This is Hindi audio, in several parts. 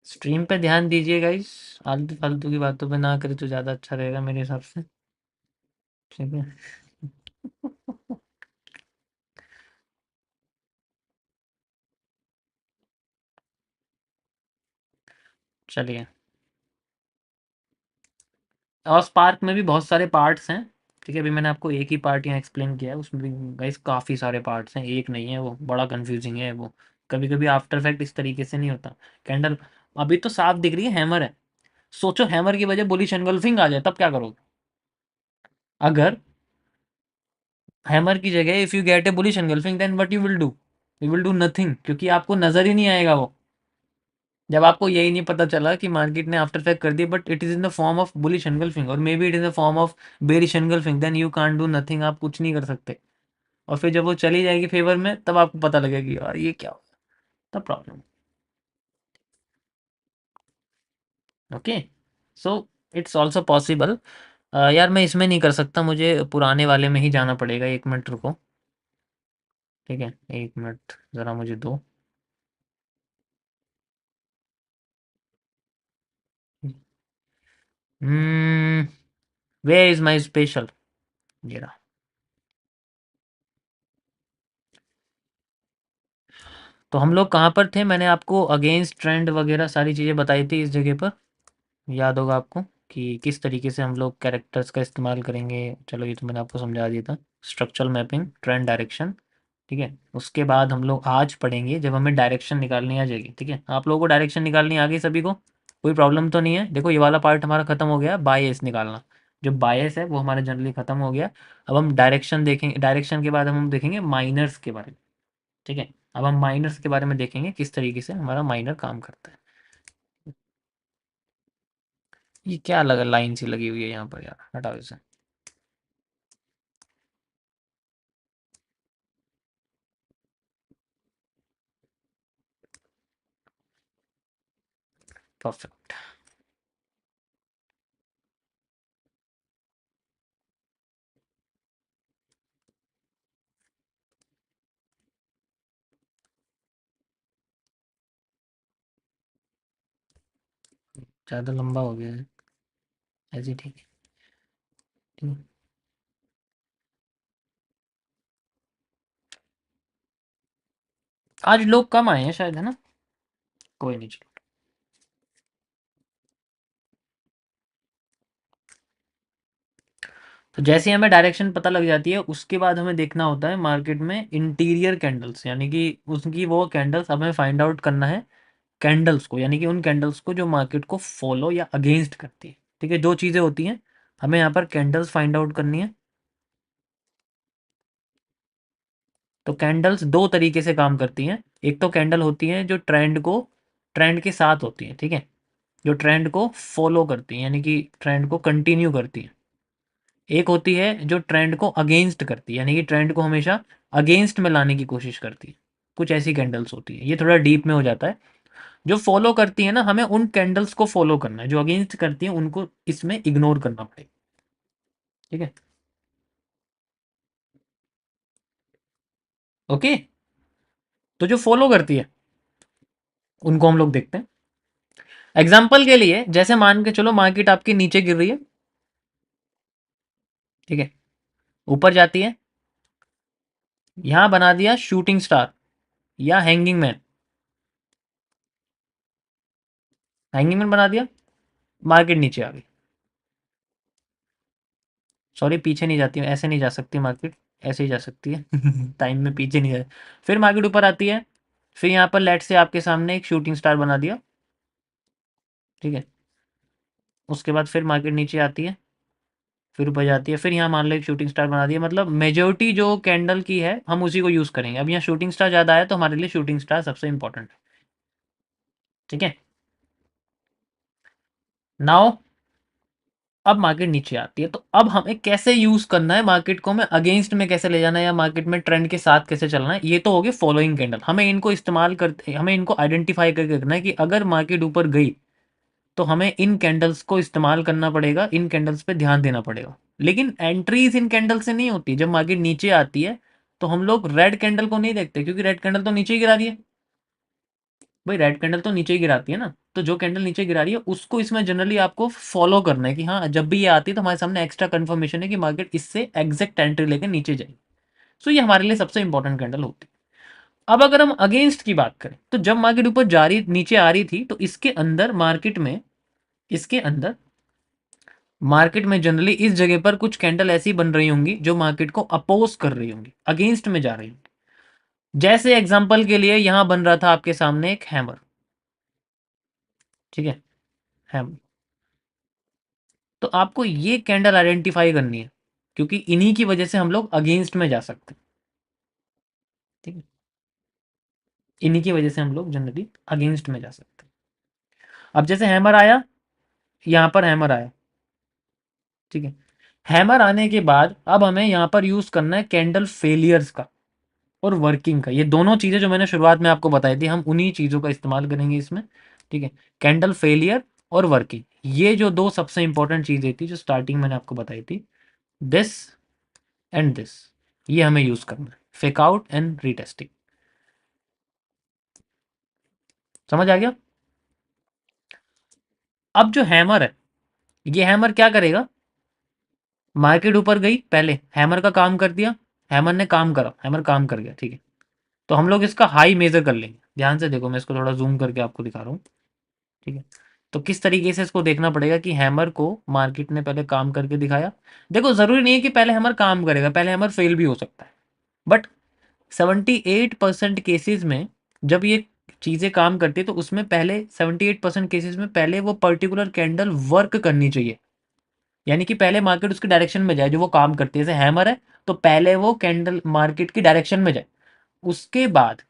स्ट्रीम पे ध्यान दीजिए गाइस, आलतू फालतू की बातों पे ना करे तो ज़्यादा अच्छा रहेगा मेरे हिसाब से। ठीक है। चलिए। और स्पार्क में भी बहुत सारे पार्ट्स हैं। ठीक है, अभी मैंने आपको एक ही पार्ट यहाँ एक्सप्लेन किया है, उसमें भी गाइस काफ़ी सारे पार्ट्स हैं, एक नहीं है, वो बड़ा कंफ्यूजिंग है वो। कभी कभी आफ्टर इफेक्ट इस तरीके से नहीं होता। कैंडल अभी तो साफ दिख रही है, हैमर है। सोचो हैमर की वजह बुलिश एंगल्फिंग आ जाए, तब क्या करोगे? अगर हैमर की जगह if you get a bullish engulfing, then what you will do nothing, क्योंकि आपको नजर ही नहीं आएगा वो। जब आपको यही नहीं पता चला कि मार्केट ने आफ्टर इफेक्ट कर दिया, but it is in the form of bullish engulfing और maybe it is the form of bearish engulfing, then you can't do nothing, आप कुछ नहीं कर सकते। और फिर जब वो चली जाएगी फेवर में, तब आपको पता लगेगा कि यार ये क्या हो, तब problem. Okay, so it's also possible. यार मैं इसमें नहीं कर सकता, मुझे पुराने वाले में ही जाना पड़ेगा, 1 मिनट रुको। ठीक है, 1 मिनट ज़रा मुझे दो। हम्म वे इज़ माई स्पेशल, ये रहा। तो हम लोग कहाँ पर थे? मैंने आपको अगेंस्ट ट्रेंड वगैरह सारी चीज़ें बताई थी इस जगह पर, याद होगा आपको, कि किस तरीके से हम लोग कैरेक्टर्स का इस्तेमाल करेंगे। चलो ये तो मैंने आपको समझा दिया था। Structural mapping, trend direction. ठीक है, उसके बाद हम लोग आज पढ़ेंगे जब हमें डायरेक्शन निकालनी आ जाएगी। ठीक है, आप लोगों को डायरेक्शन निकालनी आ गई सभी को? कोई प्रॉब्लम तो नहीं है? देखो ये वाला पार्ट हमारा खत्म हो गया, बायस निकालना। जो बायस है वो हमारा जनरली खत्म हो गया। अब हम डायरेक्शन देखेंगे, डायरेक्शन के बाद हम देखेंगे माइनर्स के बारे में। ठीक है, अब हम माइनर्स के बारे में देखेंगे किस तरीके से हमारा माइनर काम करता है। ये क्या लगा, लाइन सी लगी हुई है यहाँ पर यार, हटाओ इसे। परफेक्ट। ज़्यादा लंबा हो गया है, ऐसे ही ठीक है। ठीक है। आज लोग कम आए हैं शायद, है ना? कोई नहीं, चलो। तो जैसे ही हमें डायरेक्शन पता लग जाती है, उसके बाद हमें देखना होता है मार्केट में इंटीरियर कैंडल्स, यानी कि उसकी वो कैंडल्स हमें फाइंड आउट करना है। कैंडल्स को, यानी कि उन कैंडल्स को जो मार्केट को फॉलो या अगेंस्ट करती है। ठीक है, दो चीज़ें होती हैं, हमें यहाँ पर कैंडल्स फाइंड आउट करनी है। तो कैंडल्स दो तरीके से काम करती हैं। एक तो कैंडल होती है जो ट्रेंड के साथ होती है। ठीक है, जो ट्रेंड को फॉलो करती है, यानी कि ट्रेंड को कंटिन्यू करती है। एक होती है जो ट्रेंड को अगेंस्ट करती है, यानी कि ट्रेंड को हमेशा अगेंस्ट में लाने की कोशिश करती है। कुछ ऐसी कैंडल्स होती है, ये थोड़ा डीप में हो जाता है। जो फॉलो करती है ना, हमें उन कैंडल्स को फॉलो करना है। जो अगेंस्ट करती है उनको इसमें इग्नोर करना पड़ेगा। ठीक है, ओके। तो जो फॉलो करती है उनको हम लोग देखते हैं। एग्जाम्पल के लिए, जैसे मान के चलो मार्केट आपकी नीचे गिर रही है। ठीक है, ऊपर जाती है, यहां बना दिया शूटिंग स्टार या हैंगिंग मैन। हैंगिंग मैन बना दिया, मार्केट नीचे आ गई। सॉरी, पीछे नहीं जाती, ऐसे नहीं जा सकती मार्केट, ऐसे ही जा सकती है। टाइम में पीछे नहीं जा। फिर मार्केट ऊपर आती है, फिर यहाँ पर लेट से आपके सामने एक शूटिंग स्टार बना दिया। ठीक है, उसके बाद फिर मार्केट नीचे आती है, फिर ऊपर जाती है, फिर यहाँ मान लो एक शूटिंग स्टार बना दिया। मतलब मेजोरिटी जो कैंडल की है हम उसी को यूज़ करेंगे। अब यहाँ शूटिंग स्टार ज़्यादा है तो हमारे लिए शूटिंग स्टार सबसे इंपॉर्टेंट है। ठीक है, नाउ अब मार्केट नीचे आती है, तो अब हमें कैसे यूज करना है मार्केट को, हमें अगेंस्ट में कैसे ले जाना है या मार्केट में ट्रेंड के साथ कैसे चलना है, ये तो हो गए फॉलोइंग कैंडल। हमें इनको इस्तेमाल करते, हमें इनको आइडेंटिफाई करके रखना है कि अगर मार्केट ऊपर गई तो हमें इन कैंडल्स को इस्तेमाल करना पड़ेगा, इन कैंडल्स पे ध्यान देना पड़ेगा। लेकिन एंट्रीज इन कैंडल से नहीं होती। जब मार्केट नीचे आती है तो हम लोग रेड कैंडल को नहीं देखते, क्योंकि रेड कैंडल तो नीचे ही गिरा रही है। भाई रेड कैंडल तो नीचे ही गिराती है ना, तो जो कैंडल नीचे गिरा रही है उसको इसमें जनरली आपको फॉलो करना है कि हाँ जब भी ये आती है तो हमारे सामने एक्स्ट्रा कंफर्मेशन है कि मार्केट इससे एग्जैक्ट एंट्री लेकर नीचे जाएगी। सो ये हमारे लिए सबसे इंपॉर्टेंट कैंडल होती है। अब अगर हम अगेंस्ट की बात करें तो जब मार्केट ऊपर जा रही नीचे आ रही थी तो इसके अंदर जनरली इस जगह पर कुछ कैंडल ऐसी बन रही होंगी जो मार्केट को अपोज कर रही होंगी, अगेंस्ट में जा रही होंगी। जैसे एग्जांपल के लिए यहां बन रहा था आपके सामने एक हैमर, ठीक है, हैमर। तो आपको ये कैंडल आइडेंटिफाई करनी है क्योंकि इन्हीं की वजह से हम लोग अगेंस्ट में जा सकते हैं, ठीक है, इन्हीं की वजह से हम लोग जनरली अगेंस्ट में जा सकते हैं। अब जैसे हैमर आया, यहां पर हैमर आया, ठीक है, हैमर आने के बाद अब हमें यहां पर यूज करना है कैंडल फेलियर्स का और वर्किंग का। ये दोनों चीजें जो मैंने शुरुआत में आपको बताई थी, हम उन्हीं चीजों का इस्तेमाल करेंगे इसमें, ठीक है। कैंडल फेलियर और वर्किंग, ये जो दो सबसे इंपॉर्टेंट चीजें थी जो स्टार्टिंग मैंने आपको बताई थी, दिस एंड दिस, ये हमें यूज करना है, फेक आउट एंड रीटेस्टिंग। समझ आ गया? अब जो हैमर है, ये हैमर क्या करेगा, मार्केट ऊपर गई, पहले हैमर का काम कर दिया, हैमर ने काम करा, हैमर काम कर गया, ठीक है। तो हम लोग इसका हाई मेजर कर लेंगे। ध्यान से देखो, मैं इसको थोड़ा जूम करके आपको दिखा रहा हूँ, ठीक है। तो किस तरीके से इसको देखना पड़ेगा कि हैमर को मार्केट ने पहले काम करके दिखाया। देखो जरूरी नहीं है कि पहले हैमर काम करेगा, पहले हैमर फेल भी हो सकता है, बट 78% केसेस में जब ये चीजें काम करती है तो उसमें पहले 78% केसेस में पहले वो पर्टिकुलर कैंडल वर्क करनी चाहिए, यानी कि पहले मार्केट उसके डायरेक्शन में जाए जो वो काम करती है। जैसे हैमर है तो पहले वो कैंडल मार्केट की डायरेक्शन में जाए, उसके बाद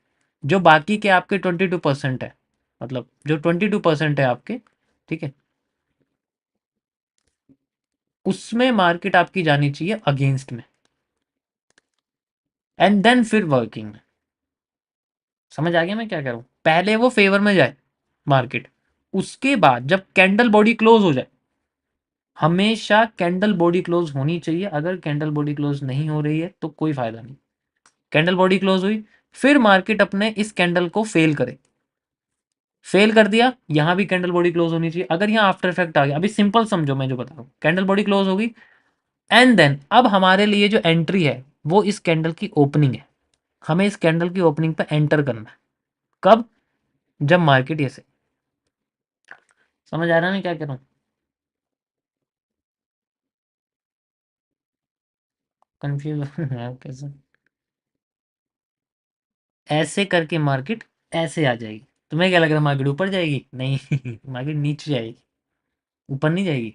जो बाकी के आपके 22% है, मतलब जो 22% है आपके, ठीक है, उसमें मार्केट आपकी जानी चाहिए अगेंस्ट में, एंड देन फिर वर्किंग में। समझ आ गया मैं क्या कह रहा हूं? पहले वो फेवर में जाए मार्केट, उसके बाद जब कैंडल बॉडी क्लोज हो जाए, हमेशा कैंडल बॉडी क्लोज होनी चाहिए। अगर कैंडल बॉडी क्लोज नहीं हो रही है तो कोई फायदा नहीं। कैंडल बॉडी क्लोज हुई, फिर मार्केट अपने इस कैंडल को फेल करे, फेल कर दिया, यहां भी कैंडल बॉडी क्लोज होनी चाहिए। अगर यहां आफ्टर इफेक्ट आ गया, अभी सिंपल समझो मैं जो बता रहा हूं, कैंडल बॉडी क्लोज होगी, एंड देन अब हमारे लिए जो एंट्री है वो इस कैंडल की ओपनिंग है। हमें इस कैंडल की ओपनिंग पे एंटर करना है। कब? जब मार्केट ऐसे, समझ आ रहा है मैं क्या कह रहा हूँ? कंफ्यूज है कैसे? ऐसे करके मार्केट ऐसे आ जाएगी। तुम्हें क्या लग रहा है मार्केट ऊपर जाएगी? नहीं मार्केट नीचे जाएगी, ऊपर नहीं जाएगी।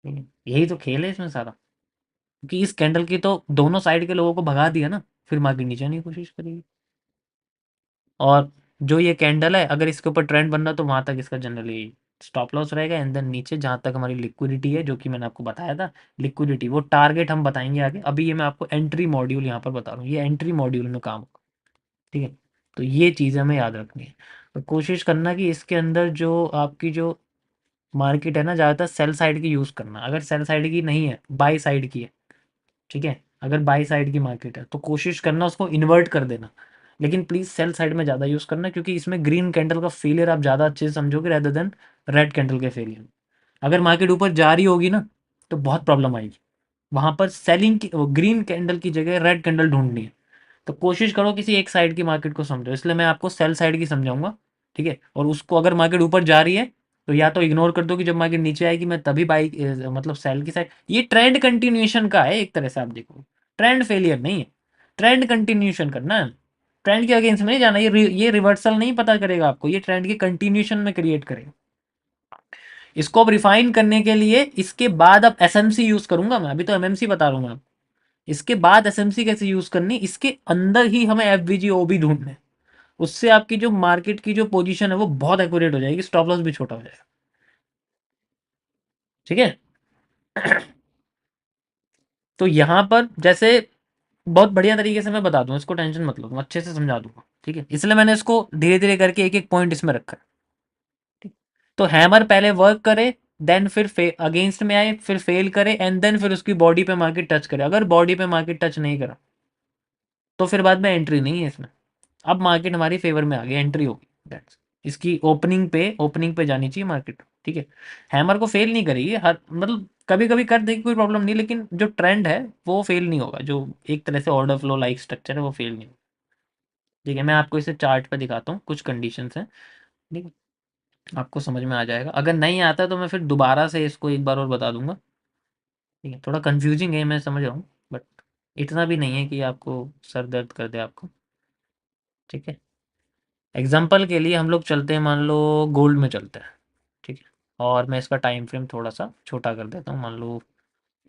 ठीक है? यही तो खेल है इसमें सारा, क्योंकि इस कैंडल की तो दोनों साइड के लोगों को भगा दिया ना, फिर मार्केट नीचे आने की कोशिश करेगी। और जो ये कैंडल है, अगर इसके ऊपर ट्रेंड बन रहा तो वहां तक इसका जनरली स्टॉप लॉस रहेगा, एंड देन नीचे जहां तक हमारी लिक्विडिटी है, जो कि मैंने आपको बताया था, लिक्विडिटी वो टारगेट हम बताएंगे आगे। अभी ये मैं आपको एंट्री मॉड्यूल यहाँ पर बता रहा हूँ, ये एंट्री मॉड्यूल में काम होगा, ठीक है। तो ये चीज़ हमें याद रखनी है। तो कोशिश करना कि इसके अंदर जो आपकी जो मार्केट है ना, ज़्यादातर सेल साइड की यूज़ करना। अगर सेल साइड की नहीं है, बाई साइड की है, ठीक है, अगर बाई साइड की मार्केट है तो कोशिश करना उसको इन्वर्ट कर देना। लेकिन प्लीज सेल साइड में ज़्यादा यूज़ करना, क्योंकि इसमें ग्रीन कैंडल का फेलियर आप ज़्यादा अच्छे से समझोगे रेदर देन रेड कैंडल के फेलियर। अगर मार्केट ऊपर जा रही होगी ना तो बहुत प्रॉब्लम आएगी, वहां पर सेलिंग की ग्रीन कैंडल की जगह रेड कैंडल ढूंढनी है। तो कोशिश करो किसी एक साइड की मार्केट को समझो, इसलिए मैं आपको सेल साइड की समझाऊंगा, ठीक है। और उसको अगर मार्केट ऊपर जा रही है तो या तो इग्नोर कर दो कि जब मार्केट नीचे आएगी मैं तभी बाई, मतलब सेल की साइड। ये ट्रेंड कंटिन्यूएशन का है एक तरह से, आप देखो ट्रेंड फेलियर नहीं है, ट्रेंड कंटिन्यूएशन करना है। ट्रेंड के अगेंस्ट में नहीं जाना, ये रिवर्सल नहीं पता करेगा आपको, ये ट्रेंड के कंटिन्यूएशन में क्रिएट करेगा। इसको अब रिफाइन करने के लिए इसके बाद अब एसएमसी यूज करूंगा मैं, अभी तो एमएमसी बता रहा हूँ मैं। इसके बाद एसएमसी कैसे यूज करनी, इसके अंदर ही हमें एफवीजी ओबी ढूंढना है। उससे आपकी जो मार्केट की जो पोजीशन है वो बहुत एक्यूरेट हो जाएगी, स्टॉप लॉस भी छोटा हो जाएगा, ठीक है। तो यहां पर जैसे बहुत बढ़िया तरीके से मैं बता दूं, इसको टेंशन मत लो, मैं अच्छे से समझा दूंगा, ठीक है। इसलिए मैंने इसको धीरे धीरे करके एक एक पॉइंट इसमें रखा है, ठीक। तो हैमर पहले वर्क करे, देन फिर अगेंस्ट में आए, फिर फेल करे, एंड देन फिर उसकी बॉडी पे मार्केट टच करे। अगर बॉडी पे मार्केट टच नहीं करा तो फिर बाद में एंट्री नहीं है इसमें, अब मार्केट हमारी फेवर में आ गई, एंट्री होगी, दैट्स, इसकी ओपनिंग पे जानी चाहिए मार्केट, ठीक है। हैमर को फेल नहीं करेगी हर, मतलब कभी कभी कर देगी कोई प्रॉब्लम नहीं, लेकिन जो ट्रेंड है वो फेल नहीं होगा, जो एक तरह से ऑर्डर फ्लो लाइक स्ट्रक्चर है वो फेल नहीं होगा। ठीक है, मैं आपको इसे चार्ट पे दिखाता हूँ, कुछ कंडीशंस हैं, ठीक है, आपको समझ में आ जाएगा। अगर नहीं आता तो मैं फिर दोबारा से इसको एक बार और बता दूंगा। ठीक है, थोड़ा कंफ्यूजिंग है मैं समझ रहा हूँ, बट इतना भी नहीं है कि आपको सर दर्द कर दे आपको। ठीक है, एग्जाम्पल के लिए हम लोग चलते हैं, मान लो गोल्ड में चलते हैं, ठीक है, और मैं इसका टाइम फ्रेम थोड़ा सा छोटा कर देता हूँ, मान लो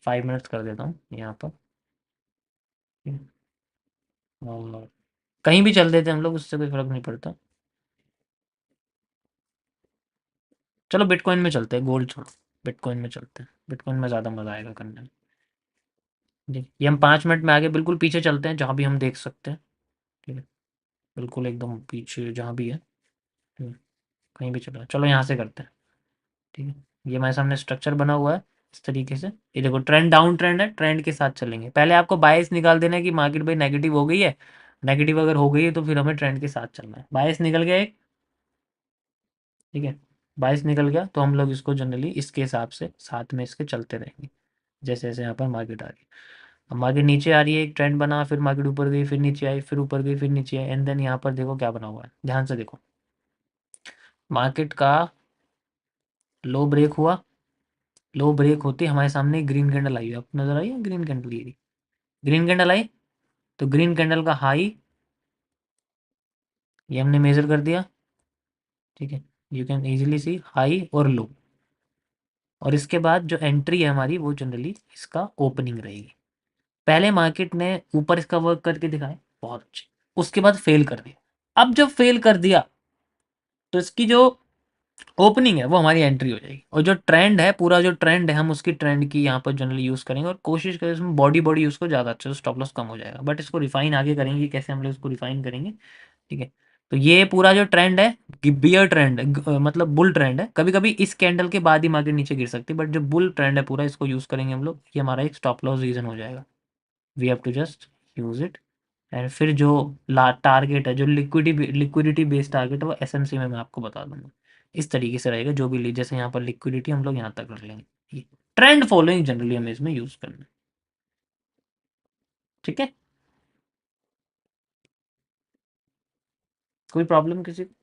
5 मिनट्स कर देता हूँ यहाँ पर, ठीक है? और कहीं भी चल देते हैं हम लोग, उससे कोई फ़र्क नहीं पड़ता। चलो बिटकॉइन में चलते हैं, गोल्ड छोड़ो, बिटकॉइन में चलते हैं, बिटकॉइन में ज़्यादा मज़ा आएगा करने में। जी, ये हम 5 मिनट में आगे बिल्कुल पीछे चलते हैं जहाँ भी हम देख सकते हैं, ठीक है, बिल्कुल एकदम पीछे जहाँ भी है, ठीक है, कहीं भी चलो, चलो यहाँ से करते हैं, ठीक है। ये हमारे सामने स्ट्रक्चर बना हुआ है इस तरीके से, ये देखो ट्रेंड डाउन ट्रेंड है, ट्रेंड के साथ चलेंगे, पहले आपको बायस निकाल देना है कि मार्केट भाई नेगेटिव हो गई है, नेगेटिव अगर हो गई है तो फिर हमें ट्रेंड के साथ चलना है। बायस निकल गया एक, ठीक है, बायस निकल गया तो हम लोग इसको जनरली इसके हिसाब से साथ में इसके चलते रहेंगे, जैसे जैसे यहाँ पर मार्केट आ रही है। अब मार्केट नीचे आ रही है, एक ट्रेंड बना, फिर मार्केट ऊपर गई, फिर नीचे आई, फिर ऊपर गई, फिर नीचे आई, एंड देन यहाँ पर देखो क्या बना हुआ है, ध्यान से देखो, मार्केट का लो ब्रेक हुआ, लो ब्रेक होते हमारे सामने ग्रीन कैंडल आई है, आपको नजर आई है ग्रीन कैंडल, ये ग्रीन कैंडल आई, तो ग्रीन कैंडल का हाई ये हमने मेजर कर दिया, ठीक है, you can easily C high और लो, और इसके बाद जो एंट्री है हमारी वो जनरली इसका ओपनिंग रहेगी। पहले मार्केट ने ऊपर इसका वर्क करके दिखाया, बहुत अच्छे, उसके बाद फेल कर दिया, अब जब फेल कर दिया तो इसकी जो ओपनिंग है वो हमारी एंट्री हो जाएगी, और जो ट्रेंड है, पूरा जो ट्रेंड है हम उसकी ट्रेंड की यहाँ पर जनरली यूज़ करेंगे, और कोशिश करें इसमें बॉडी बॉडी यूज़ को ज़्यादा अच्छे से, स्टॉप लॉस कम हो जाएगा, बट इसको रिफाइन आगे करेंगे, कैसे हम लोग इसको रिफाइन करेंगे, ठीक है। तो ये पूरा जो ट्रेंड है, बियर ट्रेंड है, मतलब बुल ट्रेंड है, कभी कभी इस कैंडल के बाद ही मार्केट नीचे गिर सकती है, बट जो बुल ट्रेंड है पूरा इसको यूज़ करेंगे हम लोग, ये हमारा एक स्टॉप लॉस रीजन हो जाएगा, we have to just use it. And फिर जो ला टारगेट है, जो लिक्विडिटी बेस्ड टारगेट है, वो एसएमसी में मैं आपको बता दूंगा, इस तरीके से रहेगा, जो भी जैसे यहाँ पर लिक्विडिटी हम लोग यहाँ तक रख लेंगे, ये ट्रेंड फॉलोइंग जनरली हमें इसमें यूज़ करना है, ठीक है। कोई प्रॉब्लम किसी को?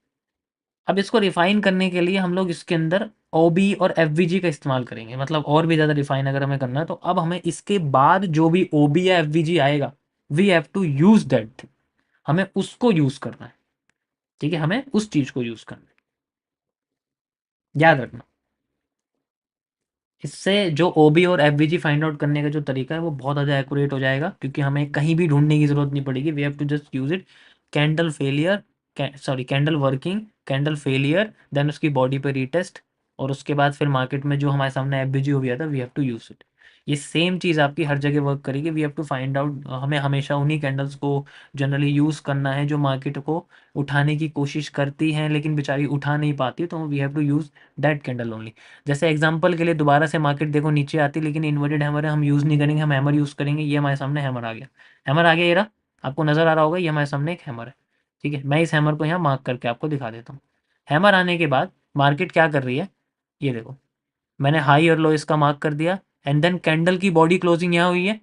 अब इसको रिफाइन करने के लिए हम लोग इसके अंदर ओबी और एफवीजी का इस्तेमाल करेंगे, मतलब और भी ज़्यादा रिफाइन अगर हमें करना है तो अब हमें इसके बाद जो भी ओबी या एफवीजी आएगा, we have to use that thing, हमें उसको यूज करना है, ठीक है, हमें उस चीज को यूज करना है, याद रखना। इससे जो ओबी और एफवीजी फाइंड आउट करने का जो तरीका है वो बहुत ज़्यादा एक्यूरेट हो जाएगा, क्योंकि हमें कहीं भी ढूंढने की जरूरत नहीं पड़ेगी, we have to just use it, candle failure, sorry candle working, candle failure, then उसकी बॉडी पे रीटेस्ट, और उसके बाद फिर मार्केट में जो हमारे सामने एफवीजी हो गया था, we have to use it. ये सेम चीज़ आपकी हर जगह वर्क करेगी, we have to find out, हमें हमेशा उन्हीं कैंडल्स को जनरली यूज़ करना है जो मार्केट को उठाने की कोशिश करती हैं लेकिन बेचारी उठा नहीं पाती, तो we have to use that candle only. जैसे एग्जांपल के लिए दोबारा से मार्केट देखो नीचे आती, लेकिन इन्वर्टेड हैमर है, हम यूज़ नहीं करेंगे, हम हैमर यूज़ करेंगे, ये हमारे सामने हैमर आ गया, हैमर आ गया, ये रहा, आपको नज़र आ रहा होगा, ये हमारे सामने एक हैमर है, ठीक है, मैं इस हैमर को यहाँ मार्क करके आपको दिखा देता हूँ। हैमर आने के बाद मार्केट क्या कर रही है, ये देखो, मैंने हाई और लो इसका मार्क कर दिया, एंड देन कैंडल की बॉडी क्लोजिंग यहाँ हुई है,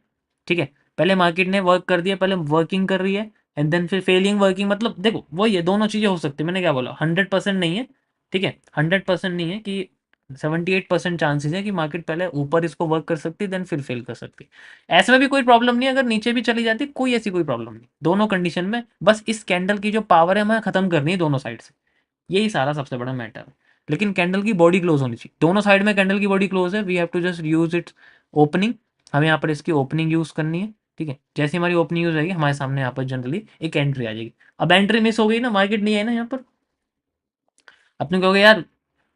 ठीक है, पहले मार्केट ने वर्क कर दिया, पहले वर्किंग कर रही है, एंड देन फिर फेलिंग वर्किंग, मतलब देखो वो ये दोनों चीज़ें हो सकती है, मैंने क्या बोला 100% नहीं है, ठीक है, 100% नहीं है कि 78% चांसेस है कि मार्केट पहले ऊपर इसको वर्क कर सकती है देन फिर फेल कर सकती है, ऐसे में भी कोई प्रॉब्लम नहीं है, अगर नीचे भी चली जाती कोई ऐसी कोई प्रॉब्लम नहीं, दोनों कंडीशन में बस इस कैंडल की जो पावर है हमें खत्म करनी है दोनों साइड से, यही सारा सबसे बड़ा मैटर है। लेकिन कैंडल की बॉडी क्लोज होनी चाहिए, दोनों साइड में कैंडल की बॉडी क्लोज है, we have to just use its opening, हमें यहाँ पर इसकी ओपनिंग यूज करनी है, ठीक है, जैसे हमारी ओपनिंग यूज आएगी हमारे सामने यहाँ पर जनरली एक एंट्री आ जाएगी। अब एंट्री मिस हो गई ना, मार्केट नहीं है ना यहाँ पर, अपने कहोगे यार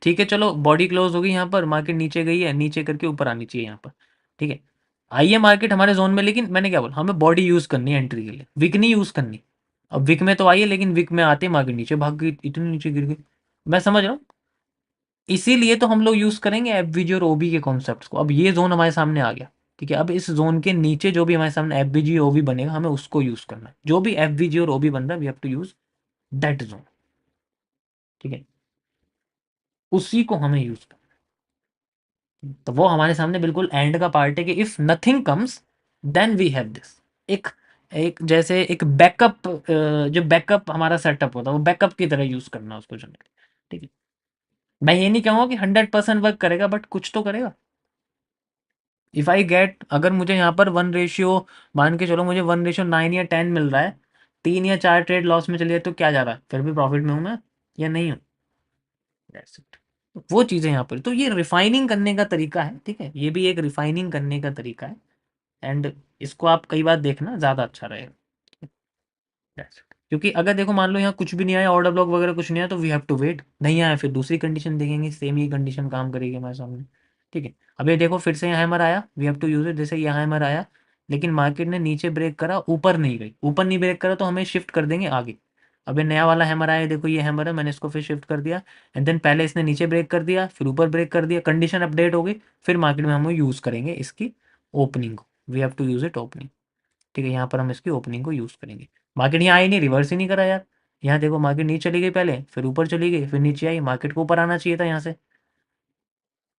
ठीक है चलो बॉडी क्लोज हो गई यहाँ पर, मार्केट नीचे गई है, नीचे करके ऊपर आनी चाहिए यहाँ पर, ठीक है, आई है मार्केट हमारे जोन में, लेकिन मैंने क्या बोला हमें बॉडी यूज करनी है एंट्री के लिए, विक नहीं यूज करनी। अब विक में तो आई है, लेकिन विक में आते मार्केट नीचे भाग गई, इतनी नीचे गिर गई, मैं समझ रहा हूँ, इसीलिए तो हम लोग यूज करेंगे एफवीजी और ओबी के कॉन्सेप्ट्स को। अब ये जोन हमारे सामने आ गया, ठीक है, अब इस जोन के नीचे जो भी हमारे सामने एफ बी जी ओ बी बनेगा हमें उसको यूज करना है। जो भी एफ बी जी और ओ बी बन रहा है we have to use that zone. ठीक है, उसी को हमें यूज करना है। तो वो हमारे सामने बिल्कुल एंड का पार्ट है कि if nothing comes then we have this. एक एक जैसे एक बैकअप, जो बैकअप हमारा सेटअप होता है वो बैकअप की तरह यूज करना है उसको जनरली। ठीक है, मैं ये नहीं कहूँगा कि 100% वर्क करेगा बट कुछ तो करेगा। इफ आई गेट, अगर मुझे यहाँ पर 1 रेशियो, मान के चलो मुझे 1:9 या 10 मिल रहा है, 3 या 4 ट्रेड लॉस में चलिए तो क्या जा रहा है, फिर भी प्रॉफिट में हूँ मैं या नहीं हूँ। That's it। वो चीज़ें यहाँ पर, तो ये रिफाइनिंग करने का तरीका है। ठीक है, ये भी एक रिफाइनिंग करने का तरीका है। एंड इसको आप कई बार देखना ज़्यादा अच्छा रहेगा। That's it। क्योंकि अगर देखो मान लो यहाँ कुछ भी नहीं आया, ऑर्डर ब्लॉक वगैरह कुछ नहीं आया, तो वी हैव टू वेट। नहीं आया फिर दूसरी कंडीशन देखेंगे, सेम ही कंडीशन काम करेगी हमारे सामने। ठीक है, अब ये देखो फिर से यहाँ हैमर आया, we have to use it. जैसे यहाँ हैमर आया लेकिन मार्केट ने नीचे ब्रेक करा, ऊपर नहीं गई, ऊपर नहीं ब्रेक करा तो हमें शिफ्ट कर देंगे आगे। अब ये नया वाला हैमर आया, देखो ये हैमर है, मैंने इसको फिर शिफ्ट कर दिया। एंड देन पहले इसने नीचे ब्रेक कर दिया, फिर ऊपर ब्रेक कर दिया, कंडीशन अपडेट हो गई, फिर मार्केट में हम यूज़ करेंगे इसकी ओपनिंग को। We have to use it opening. ठीक है, यहाँ पर हम इसकी ओपनिंग को यूज़ करेंगे। मार्केट यहाँ आई नहीं, रिवर्स ही नहीं करा यार। यहाँ देखो मार्केट नीचे चली गई पहले, फिर ऊपर चली गई, फिर नीचे आई, मार्केट को ऊपर आना चाहिए था यहाँ से।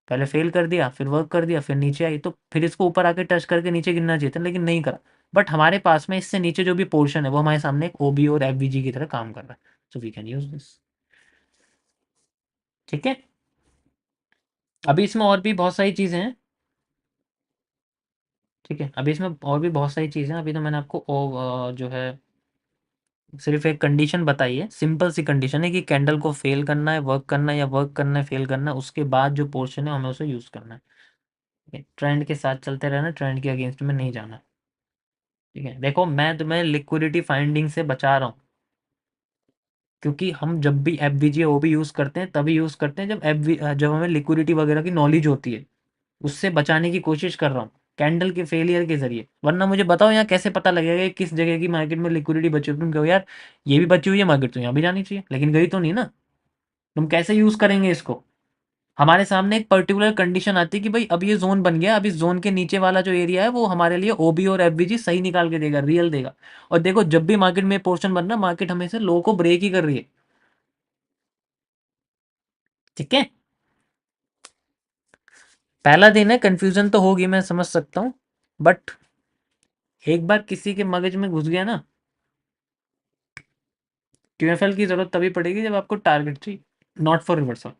पहले फेल कर दिया, फिर वर्क कर दिया, फिर नीचे आई, तो फिर इसको ऊपर आके टच करके नीचे गिरना चाहिए था, लेकिन नहीं करा। बट हमारे पास में इससे नीचे जो भी पोर्शन है वो हमारे सामने एक ओबी और एफबीजी की तरह काम कर रहा है, so we can use this. ठीक है, अभी इसमें और भी बहुत सारी चीज़ें हैं। ठीक है, अभी इसमें और भी बहुत सारी चीज़ें हैं। अभी तो मैंने आपको जो है सिर्फ एक कंडीशन बताई है, सिंपल सी कंडीशन है कि कैंडल को फेल करना है, वर्क करना है, या वर्क करना है फेल करना है, उसके बाद जो पोर्शन है हमें उसे यूज़ करना है। ठीक है, ट्रेंड के साथ चलते रहना, ट्रेंड के अगेंस्ट में नहीं जाना। ठीक है, देखो मैं तुम्हें लिक्विडिटी फाइंडिंग से बचा रहा हूँ, क्योंकि हम जब भी एफ बी जी ओ भी यूज़ करते हैं तभी यूज़ करते हैं जब जब हमें लिक्विडिटी वगैरह की नॉलेज होती है। उससे बचाने की कोशिश कर रहा हूँ कैंडल के फेलियर के जरिए। वरना मुझे बताओ यहाँ कैसे पता लगेगा कि किस जगह की मार्केट में लिक्विडिटी बची हुई। तुम कहो यार ये भी बची हुई है मार्केट, तो यहाँ भी जानी चाहिए, लेकिन गई तो नहीं ना। तुम कैसे यूज़ करेंगे इसको। हमारे सामने एक पर्टिकुलर कंडीशन आती है कि भाई अब ये जोन बन गया, अब इस जोन के नीचे वाला जो एरिया है वो हमारे लिए ओबी और एफबीजी सही निकाल के देगा, रियल देगा। और देखो जब भी मार्केट में पोर्शन बन रहा है, मार्केट हमेशा लो को ब्रेक ही कर रही है। ठीक है, पहला दिन है, कंफ्यूजन तो होगी, मैं समझ सकता हूँ। बट एक बार किसी के मगज में घुस गया ना, क्यूएफएल की जरूरत तभी पड़ेगी जब आपको टारगेट चाहिए, not for reversal.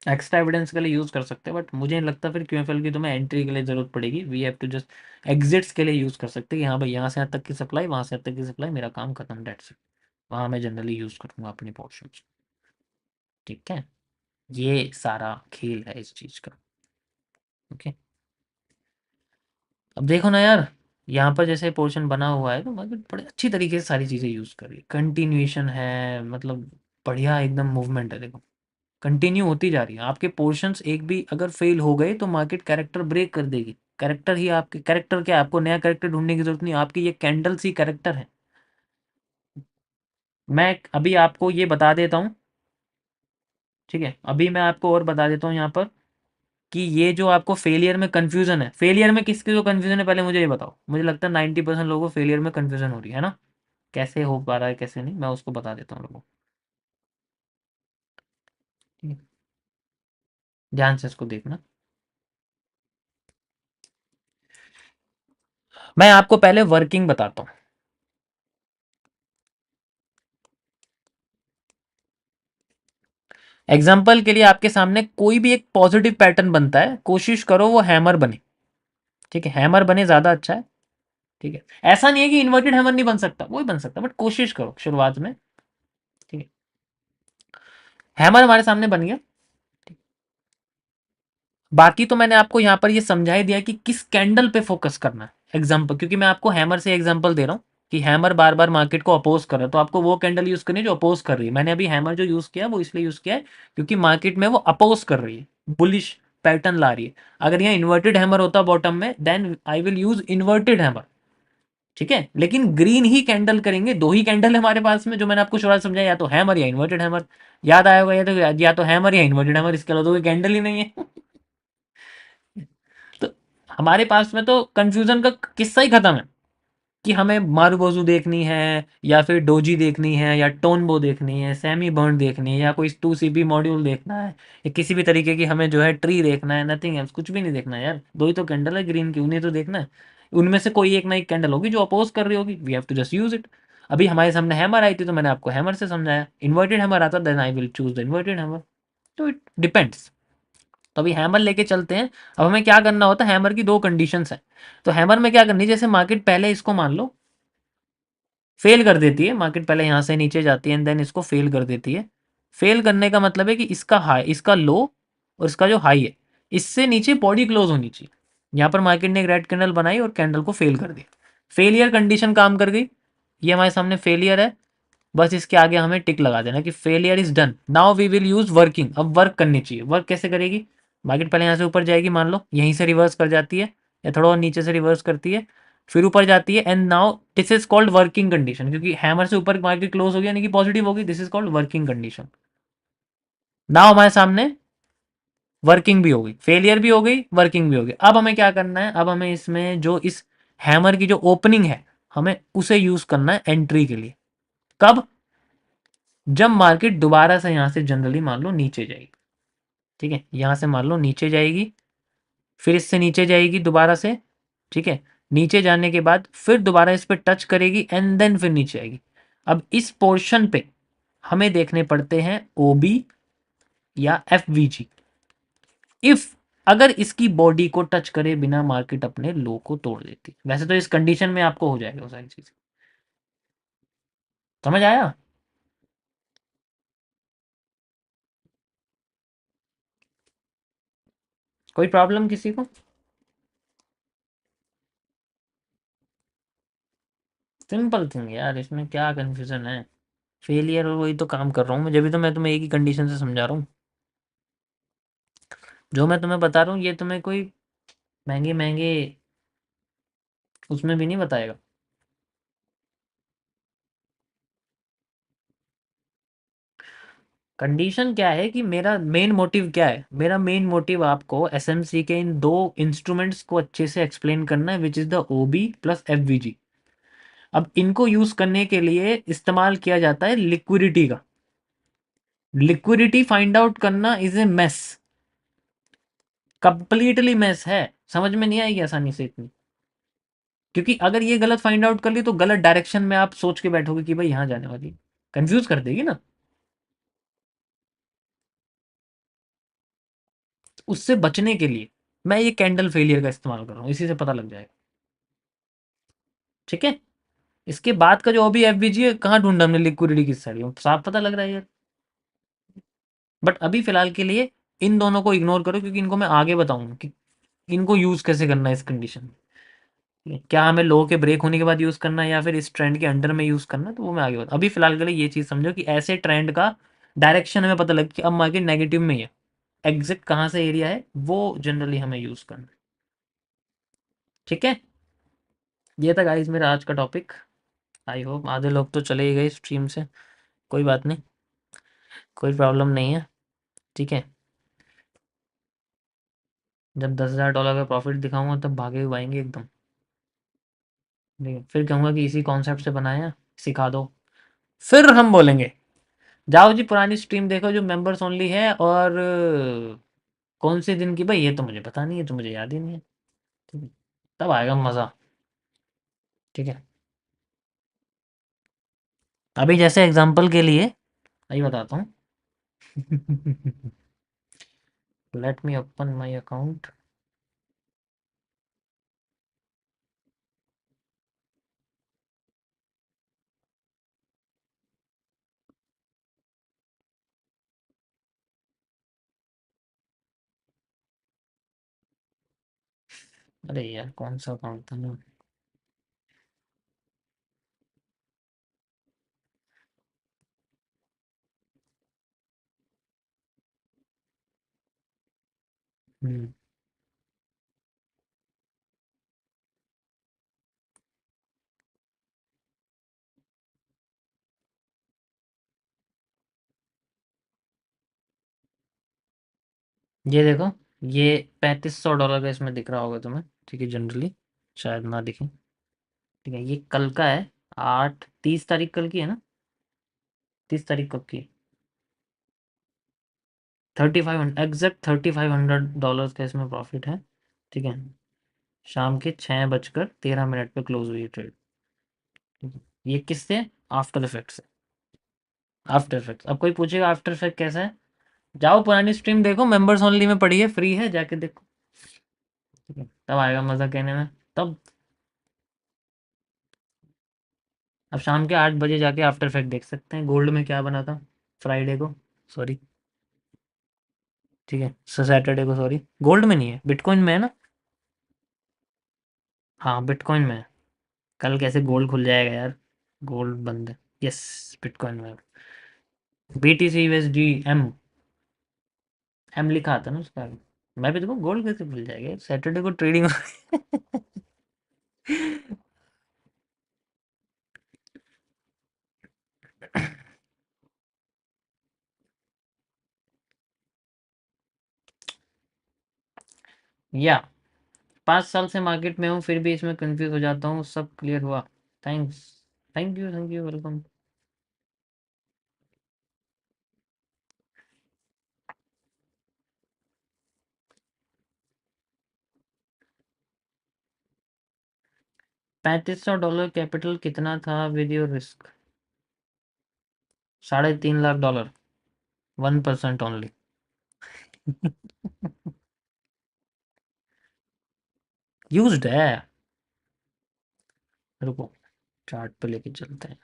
Extra evidence के लिए यूज कर सकते हैं, बट मुझे नहीं लगता फिर क्यूएफएल की तुम्हें एंट्री के लिए जरूरत पड़ेगी। We have to just exits के लिए यूज कर सकते हैं कि हाँ भाई यहाँ से यहाँ तक की सप्लाई, वहां से यहाँ तक की सप्लाई, मेरा काम खत्म, डेट्स इट। वहां मैं जनरली यूज करूंगा अपनी पोर्शन। ठीक है, ये सारा खेल है इस चीज का। ओके, अब देखो ना यार, यहाँ पर जैसे पोर्शन बना हुआ है तो मतलब बड़े अच्छी तरीके से सारी चीज़ें यूज़ कर रही है, कंटिन्यूएशन है, मतलब बढ़िया एकदम मूवमेंट है। देखो कंटिन्यू होती जा रही है, आपके पोर्शंस एक भी अगर फेल हो गए तो मार्केट कैरेक्टर ब्रेक कर देगी। कैरेक्टर ही आपके, कैरेक्टर क्या, आपको नया कैरेक्टर ढूंढने की जरूरत नहीं, आपकी ये कैंडल्स ही कैरेक्टर है। मैं अभी आपको ये बता देता हूँ। ठीक है, अभी मैं आपको और बता देता हूँ यहाँ पर कि ये जो आपको फेलियर में कंफ्यूजन है, फेलियर में किसकी जो कंफ्यूजन है पहले मुझे ये बताओ। मुझे लगता है 90% लोगों को फेलियर में कंफ्यूजन हो रही है ना, कैसे हो पा रहा है कैसे नहीं, मैं उसको बता देता हूँ लोगों को। ठीक है, ध्यान से इसको देखना। मैं आपको पहले वर्किंग बताता हूँ। एग्जाम्पल के लिए आपके सामने कोई भी एक पॉजिटिव पैटर्न बनता है, कोशिश करो वो हैमर बने। ठीक है, हैमर बने ज्यादा अच्छा है। ठीक है, ऐसा नहीं है कि इन्वर्टेड हैमर नहीं बन सकता, वो भी बन सकता, बट कोशिश करो शुरुआत में। ठीक है, हैमर हमारे सामने बन गया। बाकी तो मैंने आपको यहाँ पर ये समझा ही दिया कि किस कैंडल पे फोकस करना है। एग्जाम्पल, क्योंकि मैं आपको हैमर से एग्जाम्पल दे रहा हूँ कि हैमर बार बार मार्केट को अपोज कर रहा है, तो आपको वो कैंडल यूज करनी है जो अपोज कर रही है। मैंने अभी हैमर जो यूज किया वो इसलिए यूज किया है क्योंकि मार्केट में वो अपोज कर रही है, बुलिश पैटर्न ला रही है। अगर यहाँ इन्वर्टेड हैमर होता बॉटम में, then I will use inverted hammer. ठीक है, लेकिन ग्रीन ही कैंडल करेंगे, दो ही कैंडल है हमारे पास में जो मैंने आपको शुरुआत समझाया, या तो हैमर या इन्वर्टेड हैमर। याद आया होगा, या तो हैमर या इन्वर्टेड हैमर, इसके अलावा तो कोई कैंडल ही नहीं है। तो हमारे पास में तो कंफ्यूजन का किस्सा ही खत्म है कि हमें मारुबोजू देखनी है या फिर डोजी देखनी है या टोनबो देखनी है, सेमी बर्न देखनी है, या कोई 2 CP मॉड्यूल देखना है, या किसी भी तरीके की हमें जो है ट्री देखना है। नथिंग एल्स, कुछ भी नहीं देखना है यार। दो ही तो कैंडल है ग्रीन की, उन्हें तो देखना है। उनमें से कोई एक ना एक कैंडल होगी जो अपोज कर रही होगी, we have to just use it. अभी हमारे सामने हैमर आई थी तो मैंने आपको हैमर से समझाया। इन्वर्टेड हैमर आता then I will choose the inverted hammer. तो इट डिपेंड्स। तो अभी हैमर लेके चलते हैं। अब हमें क्या करना होता है, हैमर की दो कंडीशंस है। तो हैमर में क्या करनी है, जैसे मार्केट पहले इसको मान लो फेल कर देती है, मार्केट पहले यहाँ से नीचे जाती है एंड देन इसको फेल कर देती है। फेल करने का मतलब है कि इसका हाई, इसका लो और इसका जो हाई है, इससे नीचे बॉडी क्लोज होनी चाहिए। यहाँ पर मार्केट ने एक रेड कैंडल बनाई और कैंडल को फेल कर दिया। फेलियर कंडीशन काम कर गई। ये हमारे सामने फेलियर है। बस इसके आगे हमें टिक लगा देना कि failure is done, now we will use working. अब वर्क करनी चाहिए। वर्क कैसे करेगी, मार्केट पहले यहाँ से ऊपर जाएगी, मान लो यहीं से रिवर्स कर जाती है या थोड़ा और नीचे से रिवर्स करती है, फिर ऊपर जाती है and now this is called working condition, क्योंकि हैमर से ऊपर मार्केट क्लोज हो गया यानी कि पॉजिटिव होगी। This is called working condition. Now हमारे सामने वर्किंग भी हो गई, फेलियर भी हो गई, वर्किंग भी हो गई। अब हमें क्या करना है, अब हमें इसमें जो इस हैमर की जो ओपनिंग है, हमें उसे यूज करना है एंट्री के लिए। कब, जब मार्केट दोबारा से यहां से जनरली मान लो नीचे जाएगी। ठीक है, यहां से मान लो नीचे जाएगी, फिर इससे नीचे जाएगी दोबारा से। ठीक है, नीचे जाने के बाद फिर दोबारा इस पर टच करेगी एंड देन फिर नीचे आएगी। अब इस पोर्शन पे हमें देखने पड़ते हैं ओबी या एफवीजी। इफ अगर इसकी बॉडी को टच करे बिना मार्केट अपने लो को तोड़ देती, वैसे तो इस कंडीशन में आपको हो जाएगा वो सारी चीज। समझ आया। कोई प्रॉब्लम किसी को। सिंपल थिंग यार, इसमें क्या कंफ्यूजन है। फेलियर और वही तो काम कर रहा हूँ मैं, जब भी तो मैं तुम्हें एक ही कंडीशन से समझा रहा हूँ। जो मैं तुम्हें बता रहा हूँ ये तुम्हें कोई महंगे महंगे उसमें भी नहीं बताएगा। कंडीशन क्या है कि मेरा मेन मोटिव क्या है, मेरा मेन मोटिव आपको एसएमसी के इन दो इंस्ट्रूमेंट्स को अच्छे से एक्सप्लेन करना है, which is the OB plus FVG. अब इनको यूज करने के लिए इस्तेमाल किया जाता है लिक्विडिटी का। लिक्विडिटी फाइंड आउट करना is a mess, completely mess है। समझ में नहीं आएगी आसानी से इतनी, क्योंकि अगर ये गलत फाइंड आउट कर ली तो गलत डायरेक्शन में आप सोच के बैठोगे कि भाई यहाँ जाने वाली, कंफ्यूज कर देगी ना। उससे बचने के लिए मैं ये कैंडल फेलियर का इस्तेमाल कर रहा हूँ, इसी से पता लग जाएगा। ठीक है, इसके बाद का जो अभी एफबीजी है, कहाँ ढूंढा हमने लिक्विडिटी किस साइड, साफ पता लग रहा है यार। बट अभी फिलहाल के लिए इन दोनों को इग्नोर करो, क्योंकि इनको मैं आगे बताऊंगा कि इनको यूज कैसे करना है इस कंडीशन में। क्या हमें लो के ब्रेक होने के बाद यूज करना है या फिर इस ट्रेंड के अंडर में यूज करना है, तो वो मैं आगे बता। अभी फिलहाल के लिए ये चीज समझो कि ऐसे ट्रेंड का डायरेक्शन हमें पता लग कि अब मार्केट नेगेटिव में ही है, एग्जिट कहाँ से एरिया है वो जनरली हमें यूज करना है। ठीक है, ये था गाइस मेरा आज का टॉपिक। आई होप आधे लोग तो चले ही गए स्ट्रीम से, कोई बात नहीं, कोई प्रॉब्लम नहीं है। ठीक है, जब $10,000 का प्रॉफिट दिखाऊंगा तब भागे हुए आएंगे एकदम। ठीक है, फिर कहूंगा कि इसी कॉन्सेप्ट से बनाया, सिखा दो। फिर हम बोलेंगे जाओ जी पुरानी स्ट्रीम देखो जो मेंबर्स ओनली है, और कौन से दिन की, भाई ये तो मुझे पता नहीं है, तो मुझे याद ही नहीं है। ठीक है, तब आएगा मज़ा। ठीक है, अभी जैसे एग्जांपल के लिए यही बताता हूँ। Let me open my account. अरे यार कौन सा अकाउंट था ना। हम्म, ये देखो, ये $3500 का इसमें दिख रहा होगा तुम्हें। ठीक है, जनरली शायद ना दिखे। ठीक है, ये कल का है, 8 30 तारीख कल की है ना, 30 तारीख कब की? 3500, एग्जैक्ट $3500 का इसमें प्रॉफिट है। ठीक है, शाम के 6:13 पे क्लोज हुई है ट्रेड। ठीक है, ये किससे? आफ्टर इफेक्ट से। आफ्टर इफेक्ट, अब कोई पूछेगा आफ्टर इफेक्ट कैसा है, जाओ पुरानी स्ट्रीम देखो, मेंबर्स ओनली में पड़ी है, फ्री है, जाके देखो। ठीक है, तब आएगा मजा कहने में। तब अब शाम के 8 बजे जाके आफ्टर इफेक्ट देख सकते हैं, गोल्ड में क्या बना था फ्राइडे को, सॉरी। ठीक है, सैटरडे को, सॉरी, गोल्ड में नहीं है, बिटकॉइन में है ना। हाँ, बिटकॉइन में है। कल कैसे गोल्ड खुल जाएगा यार, गोल्ड बंद है। यस, बिटकॉइन में। BTC USD एम लिखा आता ना उसका। मैं भी देखो, गोल्ड कैसे खुल जाएगा सैटरडे को ट्रेडिंग। या 5 साल से मार्केट में हूँ, फिर भी इसमें कंफ्यूज हो जाता हूँ, सब क्लियर हुआ। Thanks. Thank you, welcome. 3500 dollar capital कितना था with your risk? $3.5 lakh. 1% only. Used है। रुको, चार्ट पे लेके चलते हैं।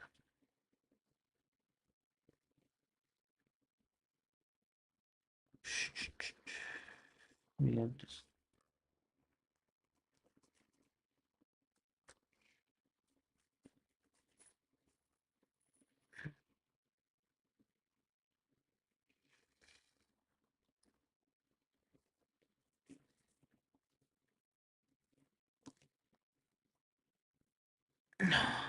We have this.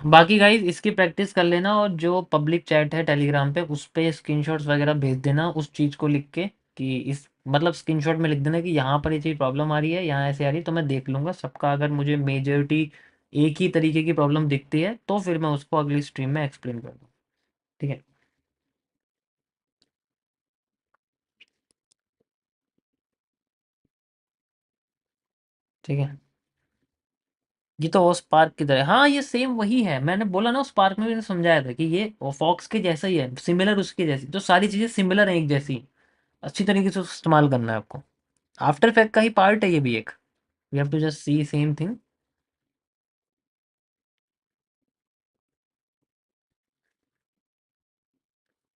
बाकी गाइज इसकी प्रैक्टिस कर लेना, और जो पब्लिक चैट है टेलीग्राम पे, उस पे स्क्रीनशॉट्स वगैरह भेज देना उस चीज़ को लिख के, कि इस मतलब स्क्रीनशॉट में लिख देना कि यहाँ पर ये चीज़ प्रॉब्लम आ रही है, यहाँ ऐसे आ रही है, तो मैं देख लूँगा सबका। अगर मुझे मेजोरिटी एक ही तरीके की प्रॉब्लम दिखती है तो फिर मैं उसको अगली स्ट्रीम में एक्सप्लेन कर दूँ। ठीक है। ठीक है, ये तो उस पार्क की तरह, हाँ ये सेम वही है, मैंने बोला ना, उस पार्क में मैंने समझाया था कि ये फॉक्स के जैसा ही है, सिमिलर उसके जैसी, तो सारी चीज़ें सिमिलर हैं एक जैसी। अच्छी तरीके से इस्तेमाल करना है आपको। आफ्टर इफेक्ट का ही पार्ट है ये भी एक। We have to just see same thing.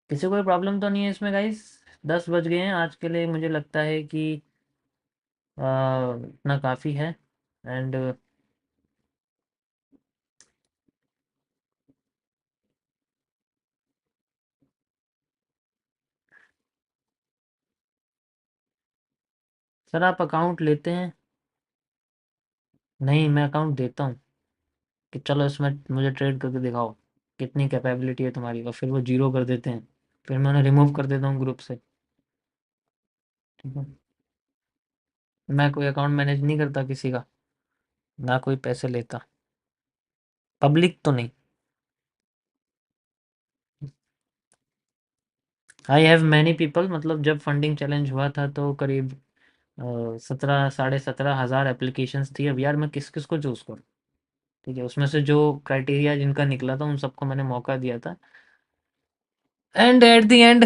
किसी को कोई प्रॉब्लम तो नहीं है इसमें गाइस? 10 बज गए हैं आज के लिए, मुझे लगता है कि इतना काफ़ी है। एंड सर, आप अकाउंट लेते हैं? नहीं, मैं अकाउंट देता हूँ, कि चलो इसमें मुझे ट्रेड करके दिखाओ, कितनी कैपेबिलिटी है तुम्हारी, और फिर वो जीरो कर देते हैं, फिर मैं उन्हें रिमूव कर देता हूँ ग्रुप से। ठीक है, मैं कोई अकाउंट मैनेज नहीं करता किसी का, ना कोई पैसे लेता, पब्लिक तो नहीं। आई हैव मैनी पीपल, मतलब जब फंडिंग चैलेंज हुआ था तो करीब 17 साढ़े 17 हज़ार एप्लीकेशंस थी। अब यार मैं किस किस को चूज़ करूँ? ठीक है, उसमें से जो क्राइटेरिया जिनका निकला था उन सबको मैंने मौका दिया था, and at the end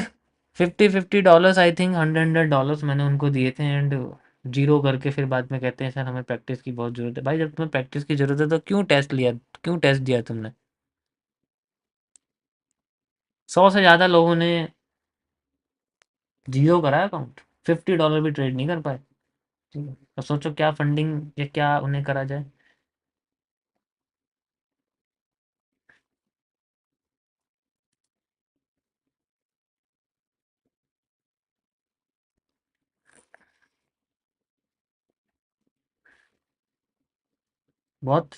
50-50 dollars, I think $100 मैंने उनको दिए थे, एंड जीरो करके फिर बाद में कहते हैं सर हमें प्रैक्टिस की बहुत ज़रूरत है। भाई जब तुम्हें प्रैक्टिस की ज़रूरत है तो क्यों टेस्ट लिया, क्यों टेस्ट दिया तुमने? 100 से ज़्यादा लोगों ने जीरो करा अकाउंट, $50 भी ट्रेड नहीं कर पाए। ठीक है, तो सोचो क्या फंडिंग या क्या उन्हें करा जाए। बहुत।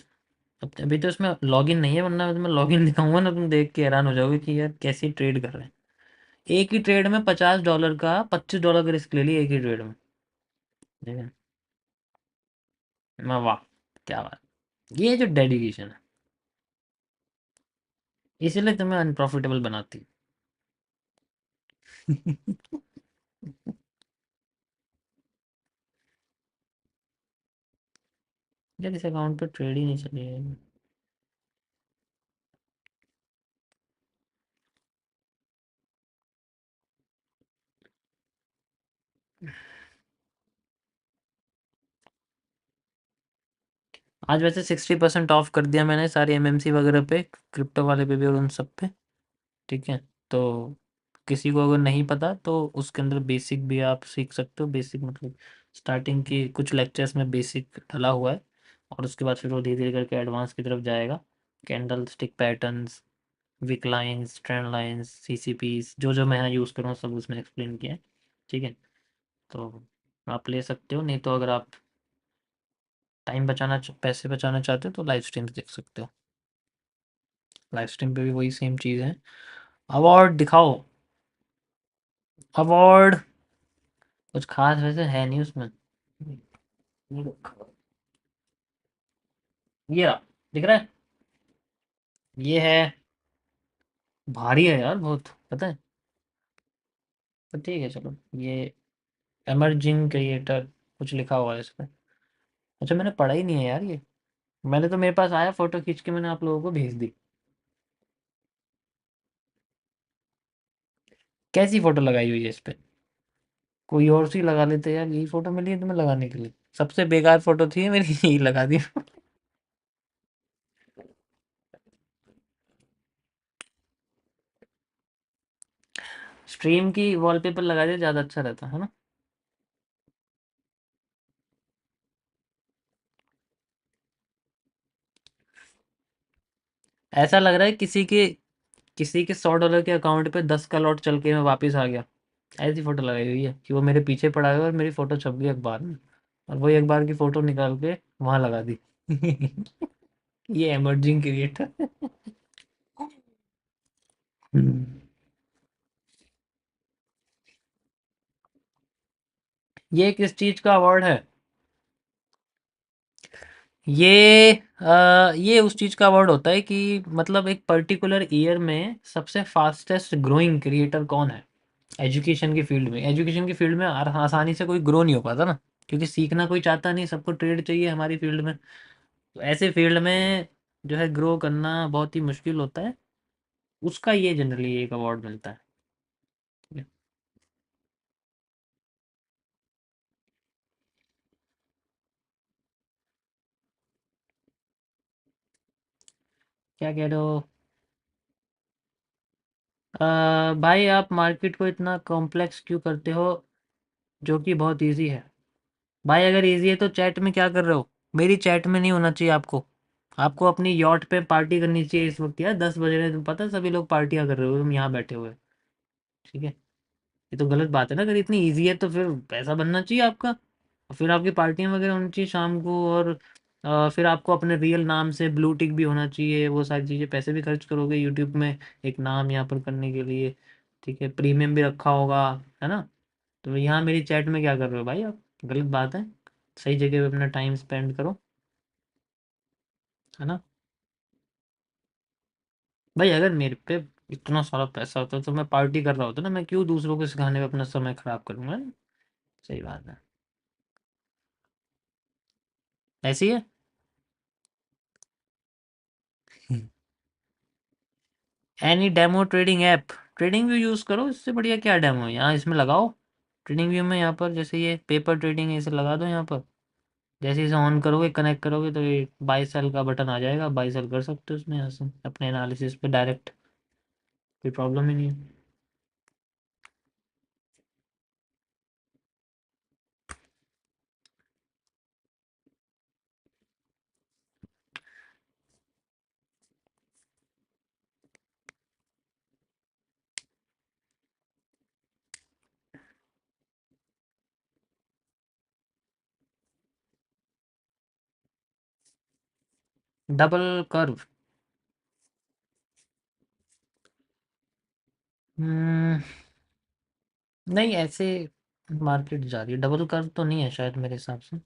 अब अभी तो इसमें लॉगिन नहीं है, वरना मैं लॉगिन दिखाऊंगा ना, तुम देख के हैरान हो जाओगे कि यार कैसे ट्रेड कर रहे हैं। एक ही ट्रेड में $50 का, $25 का रिस्क ले लिया एक ही ट्रेड में। ठीक है। वाह, क्या बात, ये जो डेडिकेशन है इसीलिए तुम्हें अनप्रॉफिटेबल बनाती है। यार इस अकाउंट पे ट्रेड ही नहीं चली है। आज वैसे 60% ऑफ कर दिया मैंने सारी एमएमसी वगैरह पे, क्रिप्टो वाले पे भी और उन सब पे। ठीक है, तो किसी को अगर नहीं पता तो उसके अंदर बेसिक भी आप सीख सकते हो। बेसिक मतलब स्टार्टिंग की कुछ लेक्चर्स में बेसिक डला हुआ है, और उसके बाद फिर वो धीरे धीरे करके एडवांस की तरफ जाएगा। Candle stick patterns, wick lines, trend lines, सीसीपीस, जो जो मैं यहाँ यूज़ कर रहा हूँ सब उसमें एक्सप्लेन किया है। ठीक है, तो आप ले सकते हो, नहीं तो अगर आप टाइम बचाना पैसे बचाना चाहते हो तो लाइव स्ट्रीम देख सकते हो। लाइव स्ट्रीम पे भी वही सेम चीज़ है। अवार्ड दिखाओ, अवार्ड कुछ खास वैसे है नहीं उसमें। ये रहा, दिख रहा है, ये है। भारी है यार बहुत, पता है। पर ठीक है चलो, ये एमर्जिंग क्रिएटर कुछ लिखा हुआ है इस पर। अच्छा मैंने पढ़ा ही नहीं है यार ये। मैंने तो, मेरे पास आया फोटो खींच के मैंने आप लोगों को भेज दी। कैसी फोटो लगाई हुई है इस पे? कोई और सी लगा लेते यार, यही फोटो मिली है तुम्हें लगाने के लिए? सबसे बेकार फोटो थी मेरी, यही लगा दी। स्ट्रीम की वॉलपेपर लगा दिया, ज्यादा अच्छा रहता है ना। ऐसा लग रहा है किसी के $100 के अकाउंट पे 10 का लॉट चल के मैं वापस आ गया। ऐसी फोटो लगाई हुई है कि वो मेरे पीछे पड़ा है और मेरी फोटो छप गई अखबार में, और वही अखबार की फोटो निकाल के वहां लगा दी। ये एमर्जिंग क्रिएटर। ये किस चीज का अवार्ड है? ये उस चीज का अवार्ड होता है कि मतलब एक पर्टिकुलर ईयर में सबसे फास्टेस्ट ग्रोइंग क्रिएटर कौन है। एजुकेशन की फील्ड में आसानी से कोई ग्रो नहीं हो पाता ना, क्योंकि सीखना कोई चाहता नहीं, सबको ट्रेड चाहिए हमारी फील्ड में। तो ऐसे फील्ड में जो है ग्रो करना बहुत ही मुश्किल होता है। उसका ये जनरली एक अवार्ड मिलता है। ठीक है? क्या कह रहे हो? भाई आप मार्केट को इतना कॉम्प्लेक्स क्यों करते हो, जो कि बहुत इजी है। भाई अगर इजी है तो चैट में क्या कर रहे हो? मेरी चैट में नहीं होना चाहिए आपको। आपको अपनी यॉट पे पार्टी करनी चाहिए इस वक्त यार, 10 बज रहे हैं, तुम पता है सभी लोग पार्टियां कर रहे हो, तुम यहाँ बैठे हुए। ठीक है, ये तो गलत बात है ना। अगर इतनी इजी है तो फिर पैसा बनना चाहिए आपका, और फिर आपकी पार्टियां वगैरह होनी चाहिए शाम को, और फिर आपको अपने रियल नाम से ब्लू टिक भी होना चाहिए, वो सारी चीज़ें, पैसे भी खर्च करोगे यूट्यूब में एक नाम यहाँ पर करने के लिए। ठीक है, प्रीमियम भी रखा होगा, है ना। तो यहाँ मेरी चैट में क्या कर रहे हो भाई आप? गलत बात है। सही जगह पे अपना टाइम स्पेंड करो, है ना। भाई अगर मेरे पे इतना सारा पैसा होता तो मैं पार्टी कर रहा होता ना, मैं क्यों दूसरों को सिखाने में अपना समय खराब करूंगा। सही बात है। ऐसी है। Any demo trading app, trading view use करो, इससे बढ़िया क्या डेमो है यहाँ, इसमें लगाओ। ट्रेडिंग व्यू में यहाँ पर जैसे ये पेपर ट्रेडिंग है, इसे लगा दो यहाँ पर। जैसे इसे ऑन करोगे, कनेक्ट करोगे, तो ये बाई सेल का बटन आ जाएगा, बाई सेल कर सकते हो उसमें यहाँ से अपने एनालिसिस पे डायरेक्ट। कोई प्रॉब्लम ही नहीं है। Double curve? हम्म, नहीं ऐसे मार्केट जा रही है, डबल कर्व तो नहीं है शायद मेरे हिसाब से।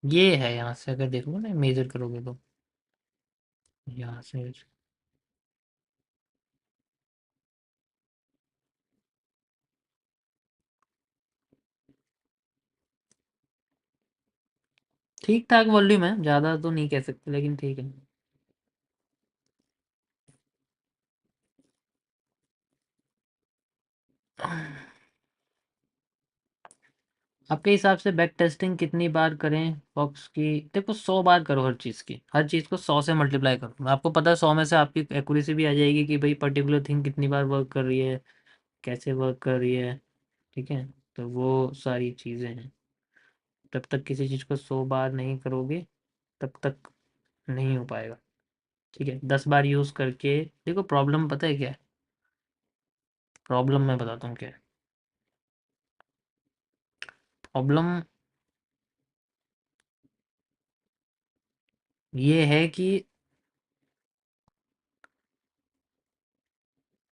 ये है, यहाँ से अगर देखोगे ना, मेजर करोगे तो यहाँ से ठीक ठाक वॉल्यूम है, ज़्यादा तो नहीं कह सकते लेकिन ठीक है। आपके हिसाब से बैक टेस्टिंग कितनी बार करें फॉक्स की? देखो 100 बार करो, हर चीज़ को 100 से मल्टीप्लाई करो, आपको पता है 100 में से आपकी एक्यूरेसी भी आ जाएगी कि भाई पर्टिकुलर थिंग कितनी बार वर्क कर रही है, कैसे वर्क कर रही है। ठीक है, तो वो सारी चीज़ें हैं। जब तक किसी चीज़ को 100 बार नहीं करोगे तब तक नहीं हो पाएगा। ठीक है, 10 बार यूज़ करके देखो, प्रॉब्लम पता है क्या है? प्रॉब्लम मैं बताता हूँ क्या है। प्रॉब्लम ये है कि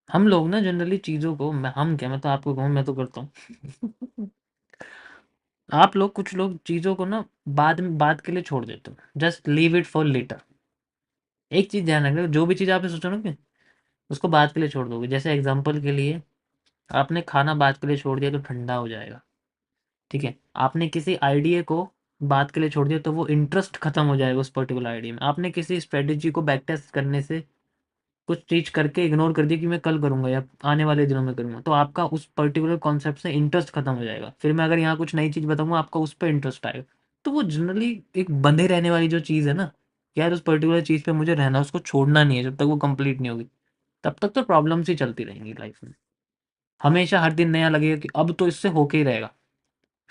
हम लोग ना जनरली चीज़ों को, हम क्या, मैं तो आपको कहूँ, मैं तो करता हूँ। आप लोग, कुछ लोग चीज़ों को ना बाद के लिए छोड़ देते हो, just leave it for later. एक चीज़ ध्यान रखना, जो भी चीज़ आपने सोचा ना कि उसको बाद के लिए छोड़ दोगे, जैसे एग्जांपल के लिए आपने खाना बाद के लिए छोड़ दिया तो ठंडा हो जाएगा। ठीक है, आपने किसी आइडिया को बाद के लिए छोड़ दिया तो वो इंटरेस्ट खत्म हो जाएगा उस पर्टिकुलर आइडिया में। आपने किसी स्ट्रेटेजी को बैक टेस्ट करने से कुछ चीज़ करके इग्नोर कर दिया कि मैं कल करूँगा या आने वाले दिनों में करूँगा, तो आपका उस पर्टिकुलर कॉन्सेप्ट से इंटरेस्ट खत्म हो जाएगा। फिर मैं अगर यहाँ कुछ नई चीज़ बताऊँगा, आपका उस पर इंटरेस्ट आएगा। तो वो जनरली एक बंधे रहने वाली जो चीज़ है ना, यार उस पर्टिकुलर चीज़ पे मुझे रहना, उसको छोड़ना नहीं है जब तक वो कंप्लीट नहीं होगी, तब तक तो प्रॉब्लम्स ही चलती रहेंगी लाइफ में। हमेशा हर दिन नया लगेगा कि अब तो इससे होके ही रहेगा,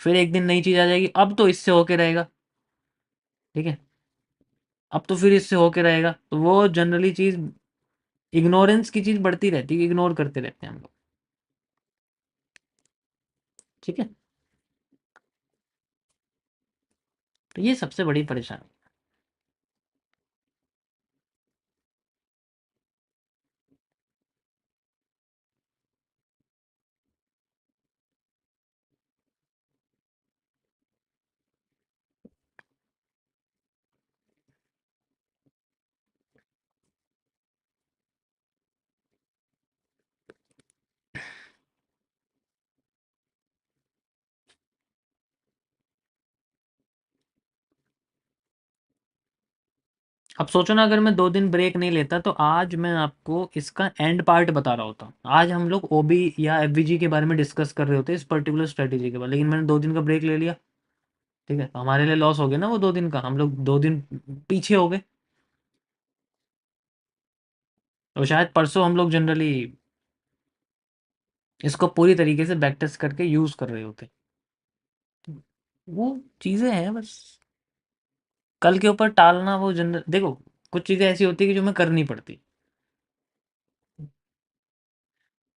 फिर एक दिन नई चीज़ आ जाएगी, अब तो इससे होके रहेगा। ठीक है, अब तो फिर इससे होके रहेगा, तो वो जनरली चीज़, इग्नोरेंस की चीज़ बढ़ती रहती है, इग्नोर करते रहते हैं हम लोग। ठीक है, तो ये सबसे बड़ी परेशानी। अब सोचो ना, अगर मैं 2 दिन ब्रेक नहीं लेता तो आज मैं आपको इसका एंड पार्ट बता रहा होता। आज हम लोग ओबी या एफवीजी के बारे में डिस्कस कर रहे होते इस पर्टिकुलर स्ट्रेटेजी के बारे, लेकिन मैंने 2 दिन का ब्रेक ले लिया। ठीक है, तो हमारे लिए लॉस हो गया ना वो 2 दिन का, हम लोग 2 दिन पीछे हो गए। तो शायद परसों हम लोग जनरली इसको पूरी तरीके से बैक टेस्ट करके यूज कर रहे होते। वो चीजें हैं बस, कल के ऊपर टालना वो जनरल, देखो कुछ चीजें ऐसी होती है कि जो मैं करनी पड़ती।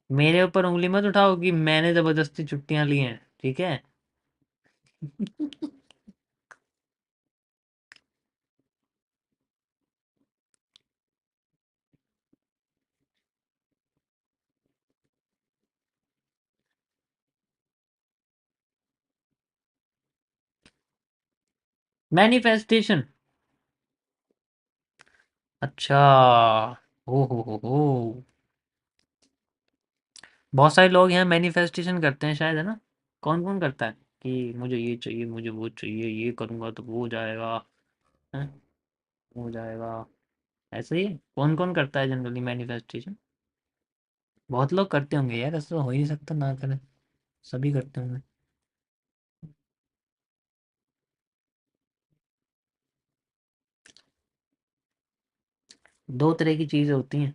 मेरे ऊपर उंगली मत उठाओ कि मैंने जबरदस्ती छुट्टियां ली हैं। ठीक है। मैनिफेस्टेशन, अच्छा, हो, बहुत सारे लोग यहाँ मैनिफेस्टेशन करते हैं शायद, है ना? कौन कौन करता है कि मुझे ये चाहिए, मुझे वो चाहिए, ये करूँगा तो वो हो जाएगा, है, हो जाएगा। ऐसे ही कौन कौन करता है जनरली मैनिफेस्टेशन? बहुत लोग करते होंगे यार, ऐसा तो हो ही नहीं सकता ना करें, सभी करते होंगे। 2 तरह की चीज़ें होती हैं,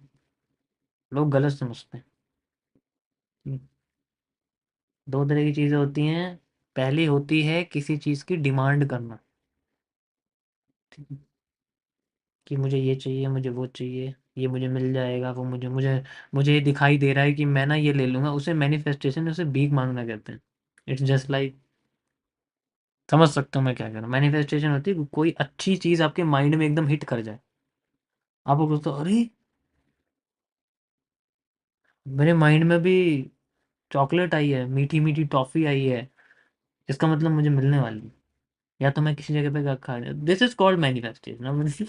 लोग गलत समझते हैं। 2 तरह की चीज़ें होती हैं। पहली होती है किसी चीज़ की डिमांड करना, ठीक है? कि मुझे ये चाहिए, मुझे वो चाहिए, ये मुझे मिल जाएगा, वो मुझे मुझे मुझे ये दिखाई दे रहा है कि मैं ना ये ले लूँगा, उसे मैनिफेस्टेशन, उसे भीख मांगना कहते हैं। इट्स जस्ट लाइक, समझ सकता हूँ मैं क्या कह रहा हूँ। मैनिफेस्टेशन होती है कोई अच्छी चीज़ आपके माइंड में एकदम हिट कर जाए, आपको बोलते हो अरे मेरे माइंड में भी चॉकलेट आई है, मीठी मीठी टॉफ़ी आई है, इसका मतलब मुझे मिलने वाली है। या तो मैं किसी जगह पे खा दिस इज कॉल्ड मैनिफेस्टेशन।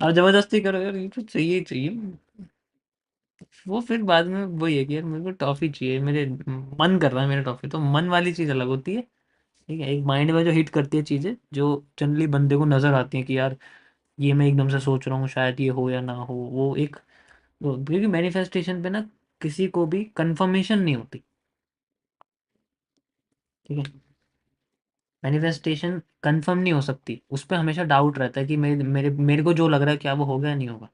अब जबरदस्ती करो यार, ये तो चाहिए ही चाहिए। वो फिर बाद में वही है कि यार मेरे को टॉफी चाहिए, मेरे मन कर रहा है मेरा टॉफी, तो मन वाली चीज अलग होती है। ठीक है, एक माइंड में जो हिट करती है चीजें, जो जनरली बंदे को नजर आती है कि यार ये मैं एकदम से सोच रहा हूँ, शायद ये हो या ना हो, वो एक क्योंकि मैनिफेस्टेशन पे ना किसी को भी कंफर्मेशन नहीं होती। ठीक है, मैनिफेस्टेशन कंफर्म नहीं हो सकती, उस पर हमेशा डाउट रहता है कि मेरे मेरे मेरे को जो लग रहा है क्या वो होगा या नहीं होगा।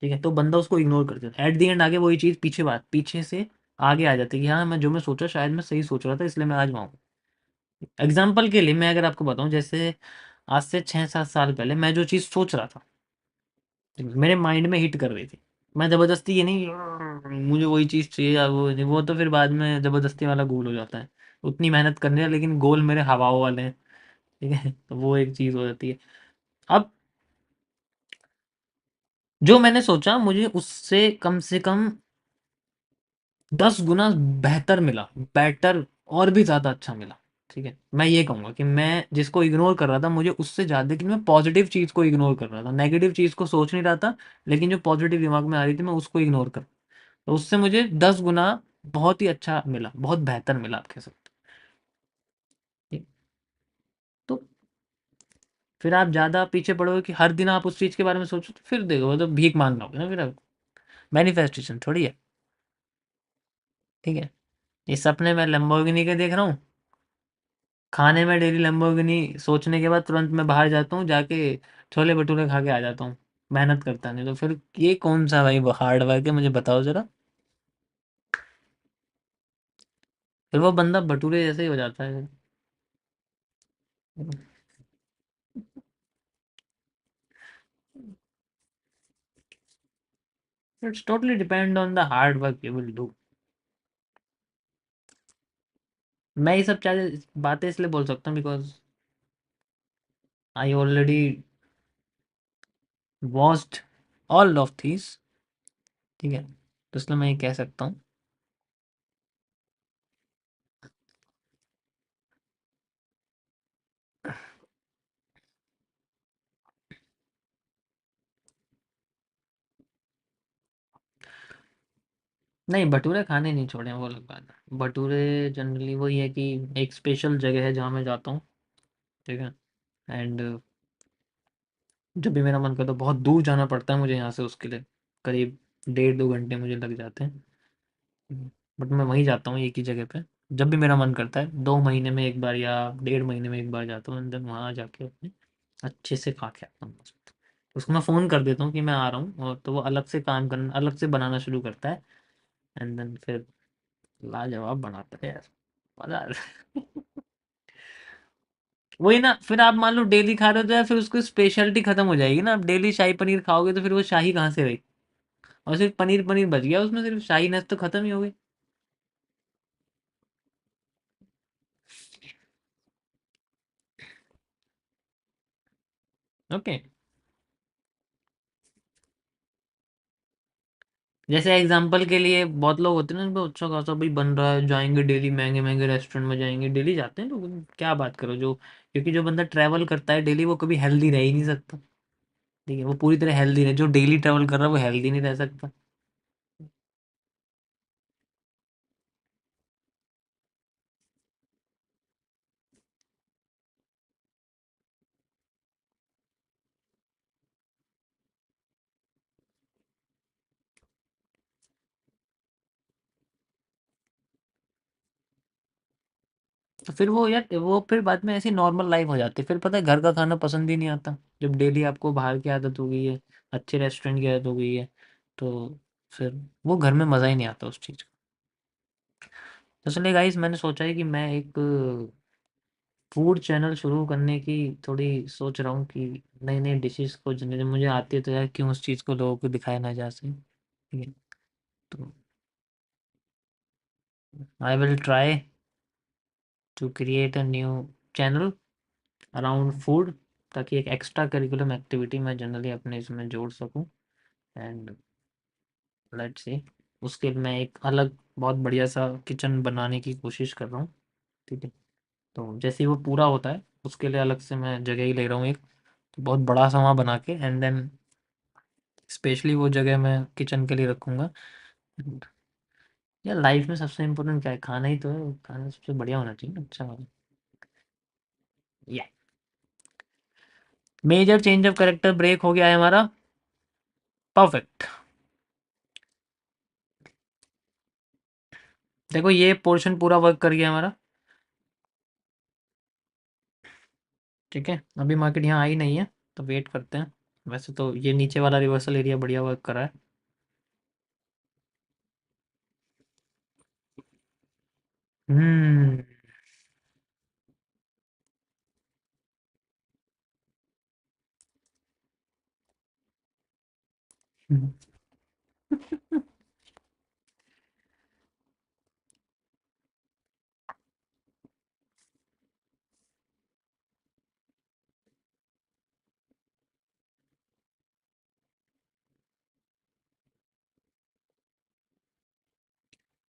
ठीक है, तो बंदा उसको इग्नोर कर देता है, एट द एंड आगे वही चीज़ पीछे बात पीछे से आगे आ जाती है कि हाँ मैं जो मैं सोचा शायद मैं सही सोच रहा था, इसलिए मैं आज वहाँ हूँ। एग्जाम्पल के लिए मैं अगर आपको बताऊं, जैसे आज से 6-7 साल पहले मैं जो चीज़ सोच रहा था, मेरे माइंड में हिट कर रही थी, मैं जबरदस्ती ये नहीं मुझे वही चीज़ चाहिए या वो नहीं, वो तो फिर बाद में जबरदस्ती वाला गोल हो जाता है। उतनी मेहनत करने हैं लेकिन गोल मेरे हवाओं वाले हैं। ठीक है, तो वो एक चीज़ हो जाती है। अब जो मैंने सोचा मुझे उससे कम से कम 10 गुना बेहतर मिला, बेटर और भी ज़्यादा अच्छा मिला। ठीक है, मैं ये कहूँगा कि मैं जिसको इग्नोर कर रहा था मुझे उससे ज़्यादा कि मैं पॉजिटिव चीज़ को इग्नोर कर रहा था, नेगेटिव चीज़ को सोच नहीं रहा था, लेकिन जो पॉजिटिव दिमाग में आ रही थी मैं उसको इग्नोर कर, तो उससे मुझे 10 गुना बहुत ही अच्छा मिला, बहुत बेहतर मिला आप कह सकते हैं। तो फिर आप ज़्यादा पीछे पड़ोगे कि हर दिन आप उस चीज़ के बारे में सोचो, तो फिर देखो वो तो भीख मांगना होगा ना फिर आपको। मैनिफेस्टेशन थोड़ी है। ठीक है, ये सपने में लैम्बोर्गिनी के देख रहा हूँ, खाने में डेली लैम्बोर्गिनी सोचने के बाद तुरंत मैं बाहर जाता हूँ, जाके छोले भटूरे खा के आ जाता हूँ, मेहनत करता नहीं, तो फिर ये कौन सा भाई हार्ड वर्क है, मुझे बताओ जरा। फिर वो बंदा भटूरे जैसे ही हो जाता है। It's totally depend on the hard work you will do. मैं ये सब बातें इसलिए बोल सकता हूँ because I already watched all of these। ठीक है, तो इसलिए मैं ये कह सकता हूँ। नहीं, भटूरे खाने नहीं छोड़े हैं, वो अलग बात है। भटूरे जनरली वही है कि एक स्पेशल जगह है जहाँ मैं जाता हूँ। ठीक है, एंड जब भी मेरा मन करता है, बहुत दूर जाना पड़ता है मुझे यहाँ से उसके लिए, करीब 1.5-2 घंटे मुझे लग जाते हैं। बट मैं वहीं जाता हूँ एक ही जगह पे, जब भी मेरा मन करता है, 2 महीने में एक बार या 1.5 महीने में एक बार जाता हूँ, एंड देन वहाँ जाके अपने अच्छे से खा के आता हूँ। उसको मैं फ़ोन कर देता हूँ कि मैं आ रहा हूँ, और तो वो अलग से काम करना, अलग से बनाना शुरू करता है, एंड देन फिर लाजवाब बनाता है यार, मज़ा आता है। वही ना, फिर आप मान लो डेली खा रहे हो तो यार फिर उसकी स्पेशलिटी खत्म हो जाएगी ना, आप डेली शाही पनीर खाओगे तो फिर वो शाही कहाँ से रही, और सिर्फ पनीर पनीर बच गया उसमें, सिर्फ शाही नस तो खत्म ही हो गई। ओके, जैसे एग्जांपल के लिए बहुत लोग होते हैं ना, इनको अच्छा खासा भाई बन रहा है, जाएंगे डेली महंगे महंगे रेस्टोरेंट में जाएंगे, डेली जाते हैं लोग, क्या बात करो जो, क्योंकि जो बंदा ट्रैवल करता है डेली वो कभी हेल्दी रह ही नहीं सकता। ठीक है, वो पूरी तरह हेल्दी है, जो डेली ट्रैवल कर रहा है वो हेल्दी नहीं रह सकता। तो फिर वो यार वो फिर बाद में ऐसी नॉर्मल लाइफ हो जाती है, फिर पता है घर का खाना पसंद ही नहीं आता, जब डेली आपको बाहर की आदत हो गई है, अच्छे रेस्टोरेंट की आदत हो गई है, तो फिर वो घर में मज़ा ही नहीं आता उस चीज़ का। तो इसलिए गाइस मैंने सोचा है कि मैं एक फूड चैनल शुरू करने की थोड़ी सोच रहा हूँ कि नई नई डिशेस को जो मुझे आती है, तो यार क्यों उस चीज़ को लोगों को दिखाया ना जा सके। ठीक है, तो I will try to create a new channel around food, ताकि एक एक्स्ट्रा करिकुलम एक्टिविटी मैं जनरली अपने इसमें जोड़ सकूं, एंड लेट्स सी, उसके लिए मैं एक अलग बहुत बढ़िया सा किचन बनाने की कोशिश कर रहा हूँ। ठीक है, तो जैसे ही वो पूरा होता है उसके लिए अलग से मैं जगह ही ले रहा हूँ एक, तो बहुत बड़ा सा वहाँ बना के, एंड देन स्पेशली वो जगह मैं किचन के लिए रखूँगा। यार लाइफ में सबसे इम्पोर्टेंट क्या है? खाना ही तो है, खाना सबसे बढ़िया होना चाहिए ना, अच्छा वाला। या major change of character break हो गया है हमारा। परफेक्ट। देखो ये पोर्शन पूरा वर्क कर गया हमारा। ठीक है, अभी मार्केट यहाँ आई नहीं है, तो वेट करते हैं। वैसे तो ये नीचे वाला रिवर्सल एरिया बढ़िया वर्क कर रहा है। हम्म।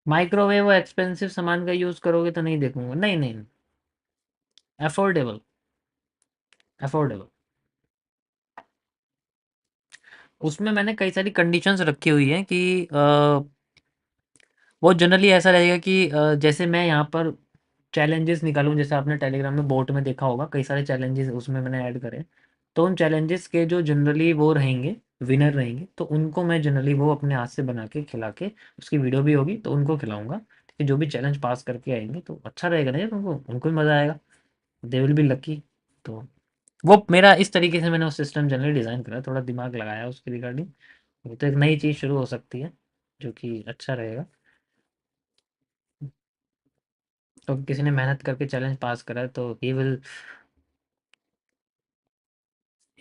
माइक्रोवेव और एक्सपेंसिव सामान का यूज़ करोगे तो नहीं देखूंगा, नहीं नहीं। अफोर्डेबल। अफोर्डेबल। उसमें मैंने कई सारी कंडीशंस रखी हुई हैं कि वो जनरली ऐसा रहेगा कि जैसे मैं यहाँ पर चैलेंजेस निकालूँ, जैसे आपने टेलीग्राम में बोट में देखा होगा कई सारे चैलेंजेस उसमें मैंने ऐड करे। तो उन चैलेंजेस के जो जनरली वो रहेंगे, विनर रहेंगे, तो उनको मैं जनरली वो अपने हाथ से बना के खिला के, उसकी वीडियो भी होगी तो उनको खिलाऊंगा। कि जो भी चैलेंज पास करके आएंगे तो अच्छा रहेगा ना यार, उनको उनको भी मज़ा आएगा। They will be lucky. तो वो मेरा इस तरीके से मैंने वो सिस्टम जनरली डिज़ाइन करा, थोड़ा दिमाग लगाया उसके रिगार्डिंग। ये तो एक नई चीज़ शुरू हो सकती है जो कि अच्छा रहेगा। तो किसी ने मेहनत करके चैलेंज पास करा है तो ही विल,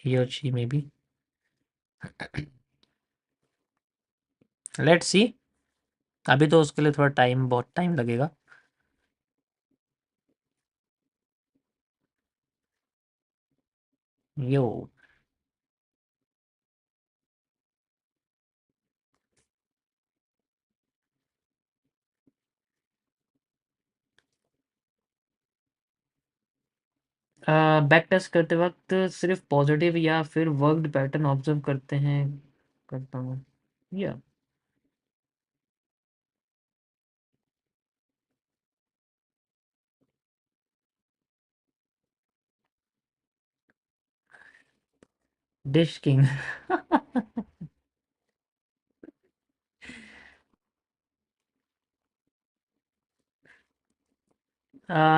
ही और she may be, let's see. अभी तो उसके लिए थोड़ा टाइम, बहुत टाइम लगेगा। यो। बैक टेस्ट करते वक्त सिर्फ पॉजिटिव या फिर वर्कड पैटर्न ऑब्जर्व करते हैं, करता हूँ या डिश किंग।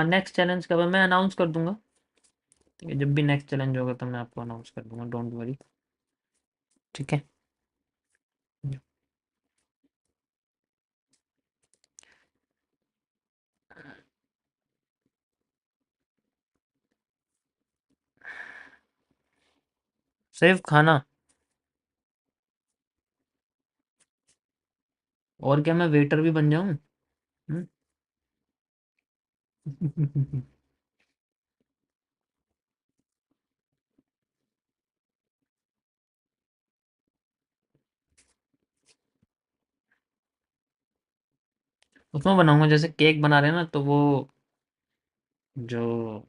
नेक्स्ट चैलेंज कब है मैं अनाउंस कर दूंगा। ठीक है, जब भी नेक्स्ट चैलेंज होगा तो मैं आपको अनाउंस कर दूंगा, डोंट वरी। ठीक है। सिर्फ खाना? और क्या मैं वेटर भी बन जाऊं? हम्म? उसमें बनाऊंगा, जैसे केक बना रहे हैं ना, तो वो जो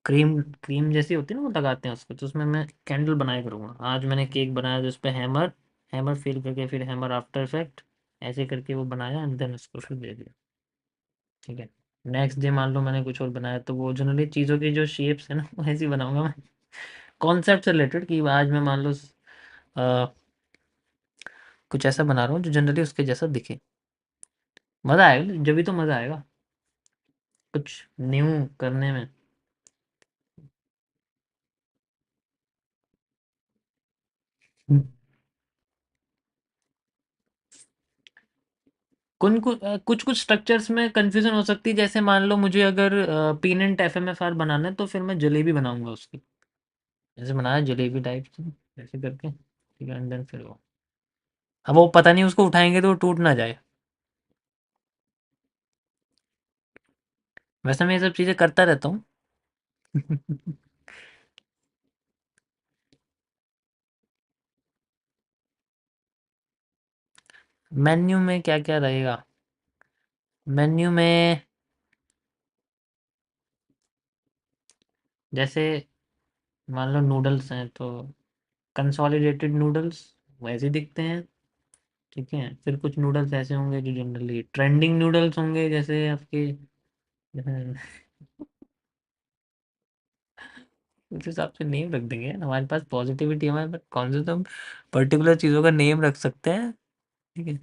क्रीम क्रीम जैसी होती है ना वो लगाते हैं उसको, तो उसमें मैं कैंडल बनाया करूँगा। आज मैंने केक बनाया जिस पे हैमर, हैमर फिल करके फिर हैमर आफ्टर इफेक्ट ऐसे करके वो बनाया, एंड देन उसको फिर दे दिया। ठीक है। नेक्स्ट डे मान लो मैंने कुछ और बनाया, तो वो जनरली चीज़ों की जो शेप्स है ना वो ऐसी बनाऊंगा मैं, कॉन्सेप्ट से रिलेटेड। कि आज मैं मान लो कुछ ऐसा बना रहा हूँ जो जनरली उसके जैसा दिखे। मज़ा आएगा, जब भी तो मज़ा आएगा कुछ न्यू करने में। कुछ कुछ स्ट्रक्चर्स में कंफ्यूजन हो सकती है, जैसे मान लो मुझे अगर पीनेंट एफएमएफआर बनाना है तो फिर मैं जलेबी बनाऊंगा उसकी, जैसे बनाया जलेबी टाइप से ऐसे करके। ठीक है, एंड देन फिर वो, अब वो पता नहीं उसको उठाएंगे तो वो टूट ना जाए। वैसे मैं ये सब चीज़ें करता रहता हूँ। मेन्यू में क्या क्या रहेगा? मेन्यू में जैसे मान लो नूडल्स हैं तो कंसोलिडेटेड नूडल्स वैसे दिखते हैं। ठीक है, फिर कुछ नूडल्स ऐसे होंगे जो जनरली ट्रेंडिंग नूडल्स होंगे, जैसे आपके उस हिसाब से नेम रख देंगे। हमारे पास पॉजिटिविटी, हमारे पास कौन से तो हम पर्टिकुलर चीज़ों का नेम रख सकते हैं। ठीक है।